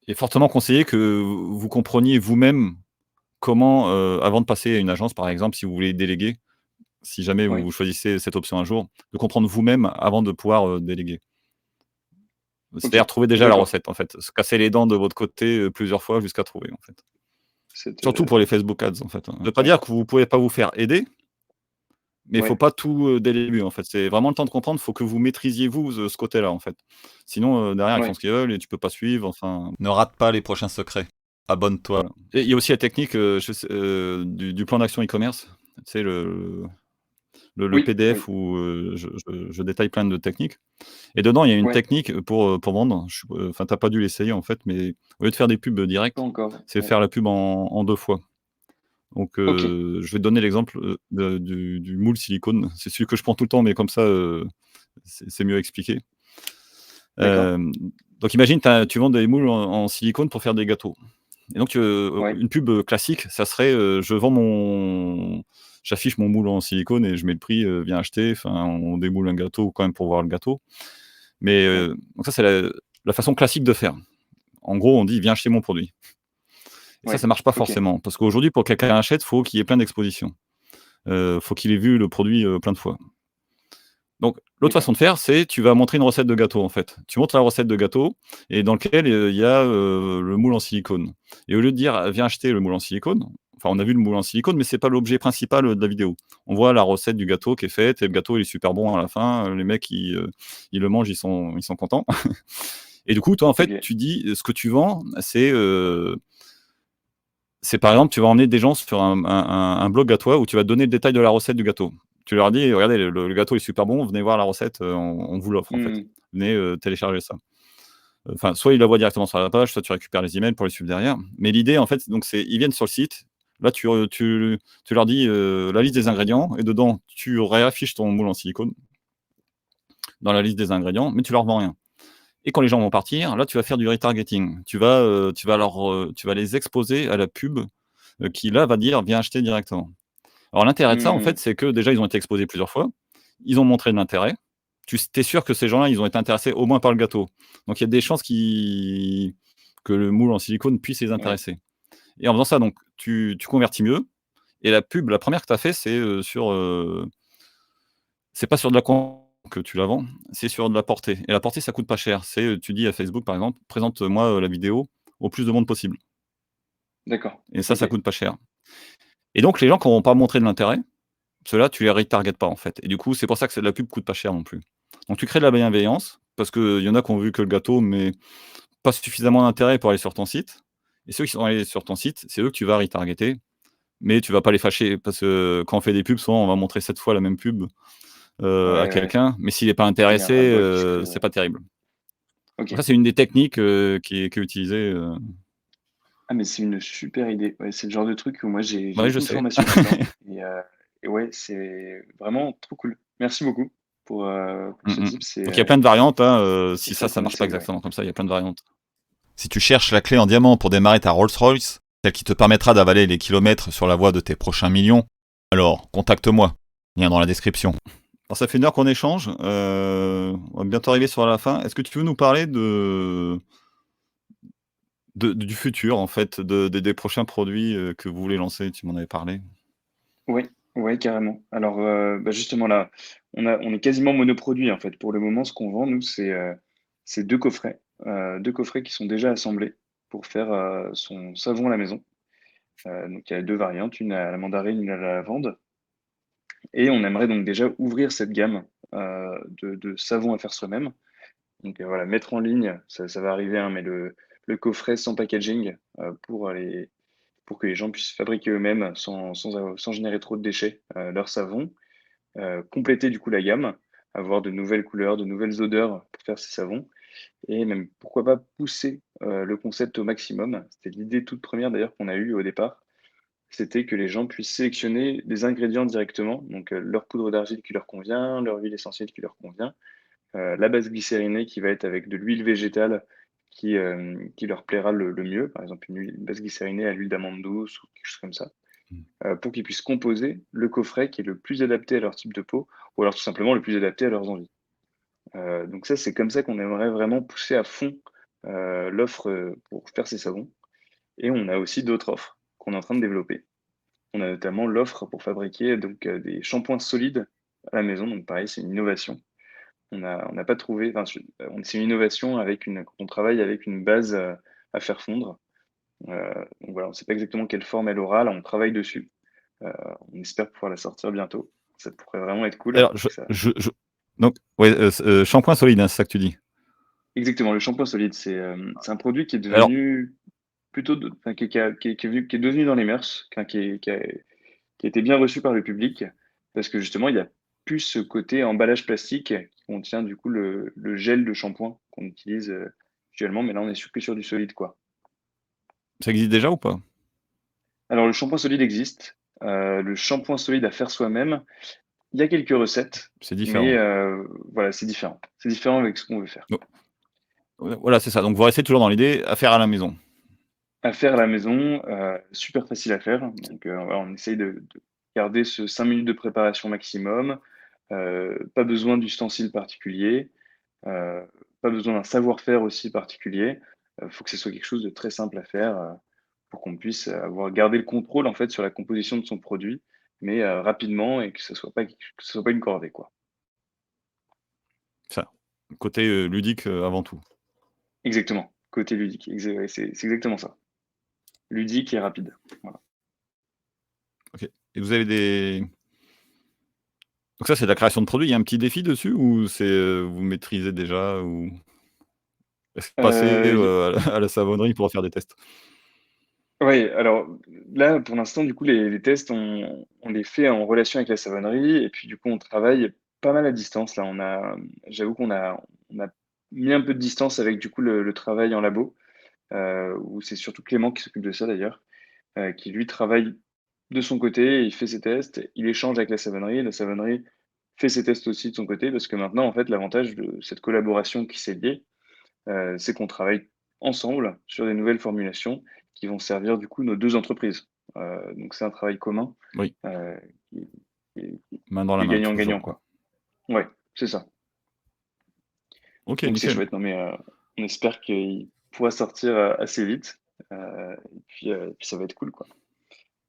il est fortement conseillé que vous compreniez vous-même comment, avant de passer à une agence par exemple, si vous voulez déléguer, si jamais oui, vous choisissez cette option un jour, de comprendre vous-même avant de pouvoir, déléguer. ok, C'est-à-dire trouver déjà la d'accord. recette en fait, se casser les dents de votre côté, plusieurs fois jusqu'à trouver en fait. Cette, Surtout pour les Facebook Ads en fait, hein. Ça veut pas ouais, dire que vous pouvez pas vous faire aider, mais il faut ouais, pas tout, dès le début en fait. C'est vraiment le temps de comprendre, il faut que vous maîtrisiez vous, ce côté-là en fait. Sinon, derrière ils font ouais, ce qu'ils veulent et tu peux pas suivre, enfin ne rate pas les prochains secrets. Abonne-toi. Voilà. Et il y a aussi la technique, je sais, du plan d'action e-commerce. Tu sais le oui, PDF oui, où, je détaille plein de techniques. Et dedans, il y a une ouais, technique, pour vendre. Enfin, tu as pas dû l'essayer, en fait, mais au lieu de faire des pubs, pas directes, encore, c'est ouais. faire la pub en 2 fois. Donc, Ok, je vais te donner l'exemple, du moule silicone. C'est celui que je prends tout le temps, mais comme ça, c'est mieux expliqué. d'accord, Hem, donc imagine, tu vends des moules en silicone pour faire des gâteaux. Et donc, ouais, une pub, classique, ça serait, j'affiche mon moule en silicone et je mets le prix, viens acheter. Enfin, on démoule un gâteau quand même pour voir le gâteau. Mais, ouais, donc ça, c'est la façon classique de faire. En gros, on dit: «Viens acheter mon produit». Et ça ouais, marche pas ok, forcément. Parce qu'aujourd'hui, pour que quelqu'un achète, faut qu'il y ait plein d'expositions. Faut qu'il ait vu le produit, plein de fois. Donc l'autre d'accord. façon de faire, c'est tu vas montrer une recette de gâteau, en fait. Tu montres la recette de gâteau et dans lequel, il y a, le moule en silicone. Et au lieu de dire: «Viens acheter le moule en silicone», enfin, on a vu le moule en silicone, mais c'est pas l'objet principal, de la vidéo. On voit la recette du gâteau qui est faite et le gâteau il est super bon à la fin, les mecs ils le mangent, ils sont contents. Et du coup, toi, en fait, Ok, tu dis, ce que tu vends, c'est par exemple, tu vas emmener des gens sur un blog à toi où tu vas donner le détail de la recette du gâteau. Tu leur dis: «Regardez, le gâteau est super bon, venez voir la recette, on vous l'offre, en fait. hmm, Venez, télécharger ça». Enfin, soit ils la voient directement sur la page, soit tu récupères les emails pour les suivre derrière. Mais l'idée, en fait, donc c'est ils viennent sur le site, là, tu leur dis, la liste des ingrédients et dedans, tu réaffiches ton moule en silicone dans la liste des ingrédients, mais tu leur vends rien. Et quand les gens vont partir, là, tu vas faire du retargeting. Tu vas les exposer à la pub, qui là, va dire: «Viens acheter directement». Alors l'intérêt de ça, en hmm, fait, c'est que déjà, ils ont été exposés plusieurs fois. Ils ont montré de l'intérêt. Tu es sûr que ces gens-là, ils ont été intéressés au moins par le gâteau. Donc il y a des chances que le moule en silicone puisse les ouais, intéresser. Et en faisant ça, donc tu convertis mieux. Et la pub, la première que tu as fait, c'est pas sur de la com que tu la vends, c'est sur de la portée. Et la portée, ça coûte pas cher. Tu dis à Facebook, par exemple: «Présente-moi, la vidéo au plus de monde possible». d'accord, Et ça ok, coûte pas cher. Et donc les gens qui auront pas montré de l'intérêt, ceux-là, tu les retargetes pas, en fait. Et du coup, c'est pour ça que c'est la pub coûte pas cher non plus. Donc tu crées de la bienveillance, parce qu'il y en a qui ont vu que le gâteau, mais pas suffisamment d'intérêt pour aller sur ton site. Et ceux qui sont allés sur ton site, c'est eux que tu vas retargeter, mais tu vas pas les fâcher. Parce que quand on fait des pubs, souvent on va montrer 7 fois la même pub, à ouais, ouais. quelqu'un, mais s'il est pas Il y a un intéressé, ras-le-bol qui se crée, c'est pas terrible. ok. Donc ça, c'est une des techniques, qui est utilisée, Ah, mais c'est une super idée. Ouais, c'est le genre de truc où moi j'ai ouais, je aucune sais. formation là-dedans et ouais, c'est vraiment trop cool. Merci beaucoup pour ce type, Donc il y a plein de variantes, hein, si c'est ça marche pas assez, ouais. exactement comme ça, il y a plein de variantes. Si tu cherches la clé en diamant pour démarrer ta Rolls-Royce, celle qui te permettra d'avaler les kilomètres sur la voie de tes prochains millions, alors contacte-moi, lien dans la description. Alors ça fait une heure qu'on échange, on va bientôt arriver sur la fin. Est-ce que tu veux nous parler du futur en fait, des prochains produits que vous voulez lancer? Tu m'en avais parlé. Oui, ouais, carrément. Alors, bah, justement là, on est quasiment monoproduit en fait. Pour le moment, ce qu'on vend nous, c'est 2 coffrets qui sont déjà assemblés pour faire, son savon à la maison. Donc il y a 2 variantes, une à la mandarine, une à la lavande et on aimerait donc déjà ouvrir cette gamme, de savons à faire soi-même. Donc, voilà, mettre en ligne, ça va arriver, hein, mais le coffret sans packaging, pour que les gens puissent fabriquer eux-mêmes sans générer trop de déchets, leur savon. Compléter du coup la gamme, avoir de nouvelles couleurs, de nouvelles odeurs pour faire ces savons et même pourquoi pas pousser, le concept au maximum. C'était l'idée toute première d'ailleurs qu'on a eue au départ, c'était que les gens puissent sélectionner les ingrédients directement, donc leur poudre d'argile qui leur convient, leur huile essentielle qui leur convient, la base glycérinée qui va être avec de l'huile végétale qui leur plaira le mieux, par exemple une base glycérinée à l'huile d'amande douce ou quelque chose comme ça, pour qu'ils puissent composer le coffret qui est le plus adapté à leur type de peau ou alors tout simplement le plus adapté à leurs envies. Donc ça, c'est comme ça qu'on aimerait vraiment pousser à fond, l'offre, pour faire ces savons et on a aussi d'autres offres qu'on est en train de développer. On a notamment l'offre pour fabriquer donc, des shampoings solides à la maison, donc pareil, c'est une innovation. On n'a pas trouvé, enfin, c'est une innovation avec quand on travaille avec une base, à faire fondre. Donc voilà, on ne sait pas exactement quelle forme elle aura, là on travaille dessus. Heu, on espère pouvoir la sortir bientôt. Ça pourrait vraiment être cool. Alors donc ouais, shampoing solide, hein, c'est ça que tu dis? Exactement, le shampoing solide, c'est un produit qui est Alors devenu plutôt enfin qui est devenu dans les mœurs, enfin qui a été bien reçu par le public, parce que justement il y a plus ce côté emballage plastique qui contient du coup le gel de shampoing qu'on utilise, actuellement, mais là on est que sur du solide, quoi. ça existe déjà ou pas? Alors le shampoing solide existe, le shampoing solide à faire soi-même, il y a quelques recettes, C'est mais différent. voilà, c'est différent. C'est différent avec ce qu'on veut faire. Donc voilà, c'est ça, donc vous restez toujours dans l'idée à faire à la maison? À faire à la maison, super facile à faire, donc voilà, on essaye de garder ce 5 minutes de préparation maximum, pas besoin d'ustensiles particuliers, heu, pas besoin d'un savoir-faire aussi particulier. Faut que ce soit quelque chose de très simple à faire, pour qu'on puisse avoir gardé le contrôle en fait sur la composition de son produit, mais rapidement et que ce soit pas une corvée, quoi. Ça, côté, ludique, avant tout. Exactement, côté ludique, ouais, c'est exactement ça. Ludique et rapide, voilà. OK, et vous avez des donc ça, c'est de la création de produits, il y a un petit défi dessus ou c'est, vous maîtrisez déjà ou est-ce que passer, Y à la savonnerie pour faire des tests? Ouais, alors là, pour l'instant, du coup, les tests, on les fait en relation avec la savonnerie et puis, du coup, on travaille pas mal à distance. Là, j'avoue qu'on a mis un peu de distance avec, du coup, le travail en labo, où c'est surtout Clément qui s'occupe de ça d'ailleurs, qui lui travaille de son côté, il fait ses tests, il échange avec la savonnerie fait ses tests aussi de son côté parce que maintenant, en fait, l'avantage de cette collaboration qui s'est liée, c'est qu'on travaille ensemble sur des nouvelles formulations qui vont servir du coup nos 2 entreprises. Donc c'est un travail commun, Oui, heu, qui qui main dans qui la est main gagnant-gagnant, toujours, quoi. quoi. Ouais, c'est ça. OK, Donc c'est nickel. chouette, non mais, on espère qu'il pourra sortir, assez vite, et puis ça va être cool, quoi.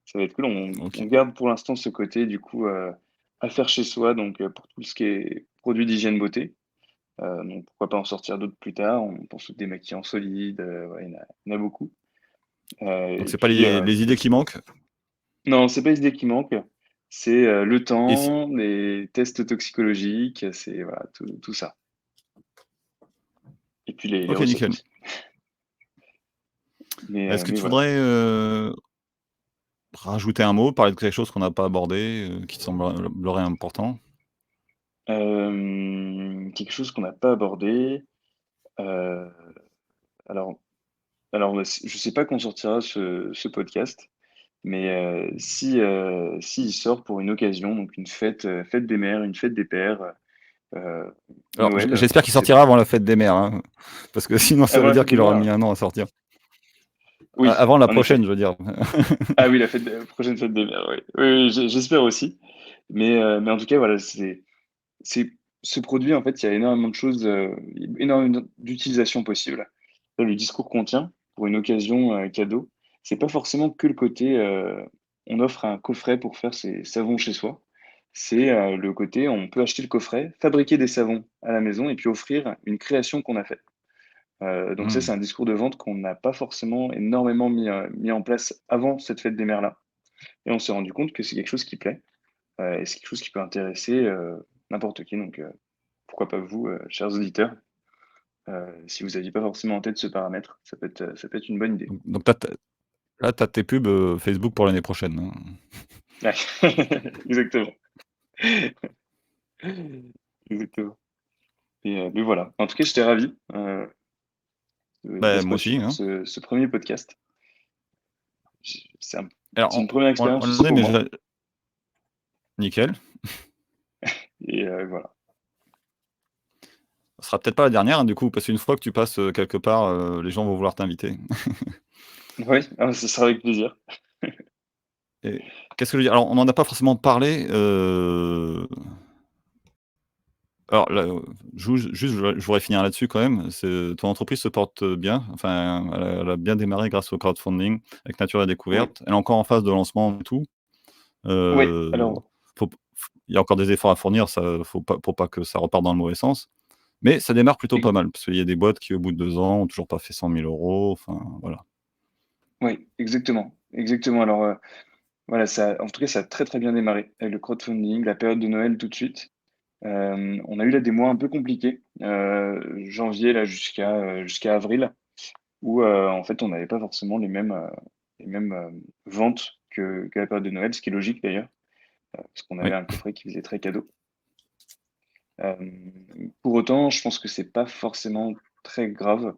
Ça va être cool. On OK. garde pour l'instant ce côté du coup, à faire chez soi, donc pour tout ce qui est produits d'hygiène beauté. Donc pourquoi pas en sortir d'autres plus tard. On pense aux démaquillants solides, ouais, il y en a beaucoup. Donc Et c'est pas puis, les idées qui manquent non, c'est pas les idées qui manquent, c'est, le et si temps, les tests toxicologiques, c'est voilà, tout ça. Et puis les OK, recettes nickel. aussi. Est-ce que Mais tu voilà. voudrais, rajouter un mot, parler de quelque chose qu'on n'a pas abordé, qui te semblerait important? Quelque chose qu'on n'a pas abordé, heu, alors alors, je sais pas quand sortira ce podcast, mais, s'il sort pour une occasion, donc une fête, fête des mères, une fête des pères, Alors, Noël, j'espère qu'il c'est sortira avant la fête des mères, hein, parce que sinon ça avant veut la dire fête des qu'il aura mères. mis un an à sortir. Oui, Avant la en effet. prochaine, je veux dire. Ah oui, la prochaine fête des mères, oui. Oui, oui, j'espère aussi. Mais en tout cas, voilà, c'est ce produit, en fait, il y a énormément de choses, énormément d'utilisations possibles. Là, le discours qu'on tient pour une occasion, cadeau, c'est pas forcément que le côté, on offre un coffret pour faire ses savons chez soi. C'est, le côté, on peut acheter le coffret, fabriquer des savons à la maison et puis offrir une création qu'on a faite. Donc ça, Mmh. c'est un discours de vente qu'on n'a pas forcément énormément mis en place avant cette fête des mères-là et on s'est rendu compte que c'est quelque chose qui plaît, et c'est quelque chose qui peut intéresser, n'importe qui donc pourquoi pas vous, chers auditeurs, si vous aviez pas forcément en tête ce paramètre, ça peut être une bonne idée. Donc là, tu as tes pubs, Facebook pour l'année prochaine, hein. Ouais, exactement. Exactement mais voilà. En tout cas, j'étais ravi, Bah, d'être moi reçu aussi, pour hein. ce 1er podcast. Alors C'est une première on expérience en aussi est, pour mais moi nickel. et voilà. Ce sera peut-être pas la dernière, hein, du coup, parce qu'une fois que tu passes, quelque part, les gens vont vouloir t'inviter. Oui, ah, ce sera avec plaisir. Et qu'est-ce que je veux dire? Alors on n'en a pas forcément parlé, alors là, je voudrais finir là-dessus quand même. C'est ton entreprise se porte bien, enfin, elle a bien démarré grâce au crowdfunding avec Nature et Oui, Découverte. Elle est encore en phase de lancement et tout. oui, Heu, alors il y a encore des efforts à fournir, ça faut pas pour pas que ça reparte dans le mauvais sens. Mais ça démarre plutôt e pas mal, parce qu'il y a des boîtes qui, au bout de 2 ans, ont toujours pas fait 100 000 €, enfin voilà. oui, exactement, exactement. Alors, voilà, ça en tout cas, ça a très, très bien démarré avec le crowdfunding, la période de Noël tout de suite. On a eu là des mois un peu compliqués, janvier là jusqu'à avril où, en fait, on n'avait pas forcément les mêmes ventes que la période de Noël, ce qui est logique d'ailleurs, parce qu'on avait Oui, un coffret qui faisait très cadeau. Pour autant, je pense que c'est pas forcément très grave,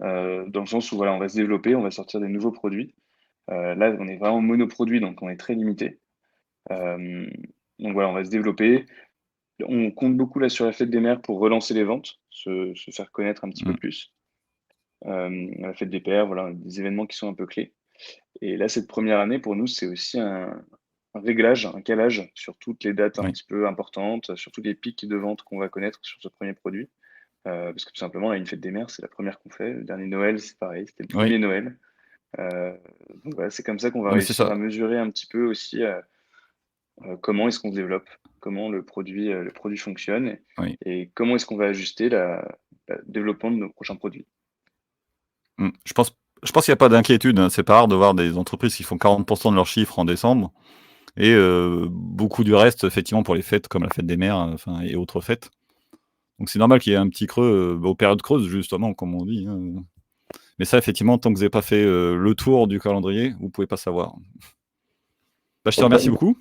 dans le sens où voilà, on va se développer, on va sortir des nouveaux produits. Là, on est vraiment monoproduit, donc on est très limité. Hem, donc voilà, on va se développer. On compte beaucoup là sur la fête des mères pour relancer les ventes, se faire connaître un petit peu mmh, plus. La fête des pères, voilà, des événements qui sont un peu clés et là, cette première année pour nous, c'est aussi un réglage, un calage sur toutes les dates un oui, petit peu importantes, sur tous les pics de vente qu'on va connaître sur ce premier produit. Parce que tout simplement, là, une fête des mères, c'est la première qu'on fait. Le dernier Noël, c'est pareil, c'était le oui. premier Noël. Heu, donc voilà, c'est comme ça qu'on va Non mais c'est réussir ça, à mesurer un petit peu aussi, comment est-ce qu'on se développe, comment le produit fonctionne oui. et comment est-ce qu'on va ajuster le développement de nos prochains produits. Mmh. Je pense qu'il y a pas d'inquiétude, hein. C'est pas rare de voir des entreprises qui font 40 de leur chiffre en décembre et beaucoup du reste, effectivement, pour les fêtes comme la fête des mères, enfin et autres fêtes. Donc c'est normal qu'il y ait un petit creux, aux périodes creuses justement, comme on dit, hein. Mais ça, effectivement, tant que vous avez pas fait, le tour du calendrier, vous pouvez pas savoir. Bah, je te remercie beaucoup.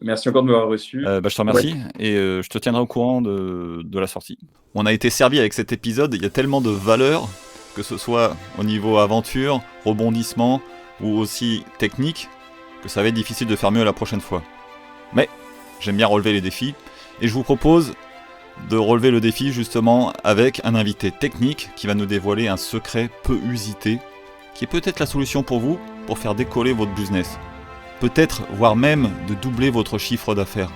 Merci encore de m'avoir reçu. Bah, je te remercie et je te tiendrai au courant de la sortie. On a été servi avec cet épisode, il y a tellement de valeurs, que ce soit au niveau aventure, rebondissement ou aussi technique, que ça va être difficile de faire mieux la prochaine fois. Mais j'aime bien relever les défis et je vous propose de relever le défi justement avec un invité technique qui va nous dévoiler un secret peu usité, qui est peut-être la solution pour vous pour faire décoller votre business. Peut-être, voire même, de doubler votre chiffre d'affaires.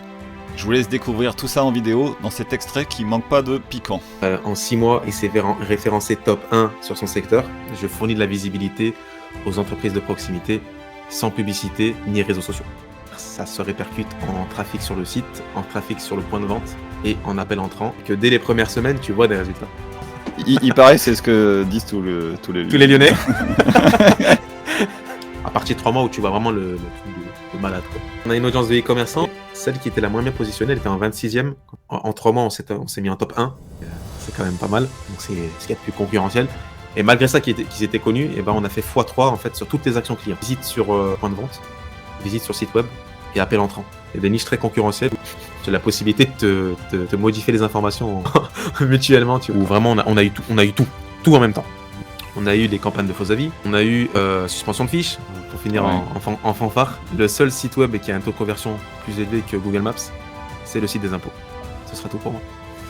Je vous laisse découvrir tout ça en vidéo dans cet extrait qui manque pas de piquant. En 6 mois, il s'est référencé top 1 sur son secteur. Je fournis de la visibilité aux entreprises de proximité sans publicité ni réseaux sociaux. Ça se répercute en trafic sur le site, en trafic sur le point de vente et en appel entrant. Que dès les premières semaines, tu vois des résultats. Il paraît, c'est ce que disent tous les Lyonnais. À partir de 3 mois où tu vois vraiment le truc de malade, quoi. On a une audience de e-commerçants. Celle qui était la moins bien positionnée, elle était en 26e. En 3 mois, on s'est mis en top 1. C'est quand même pas mal. Donc c'est ce qu'il y a de plus concurrentiel. Et malgré ça, qu'ils étaient connus, et ben on a fait x3 en fait sur toutes les actions clients. Visite sur point de vente, visite sur site web et appel entrant. Il y a des niches très concurrentielles. Tu as la possibilité de te modifier les informations mutuellement. Où vraiment on a eu tout en même temps. On a eu des campagnes de faux avis, on a eu suspension de fiches, pour finir en fanfare. Le seul site web qui a un taux de conversion plus élevé que Google Maps, c'est le site des impôts. Ce sera tout pour moi.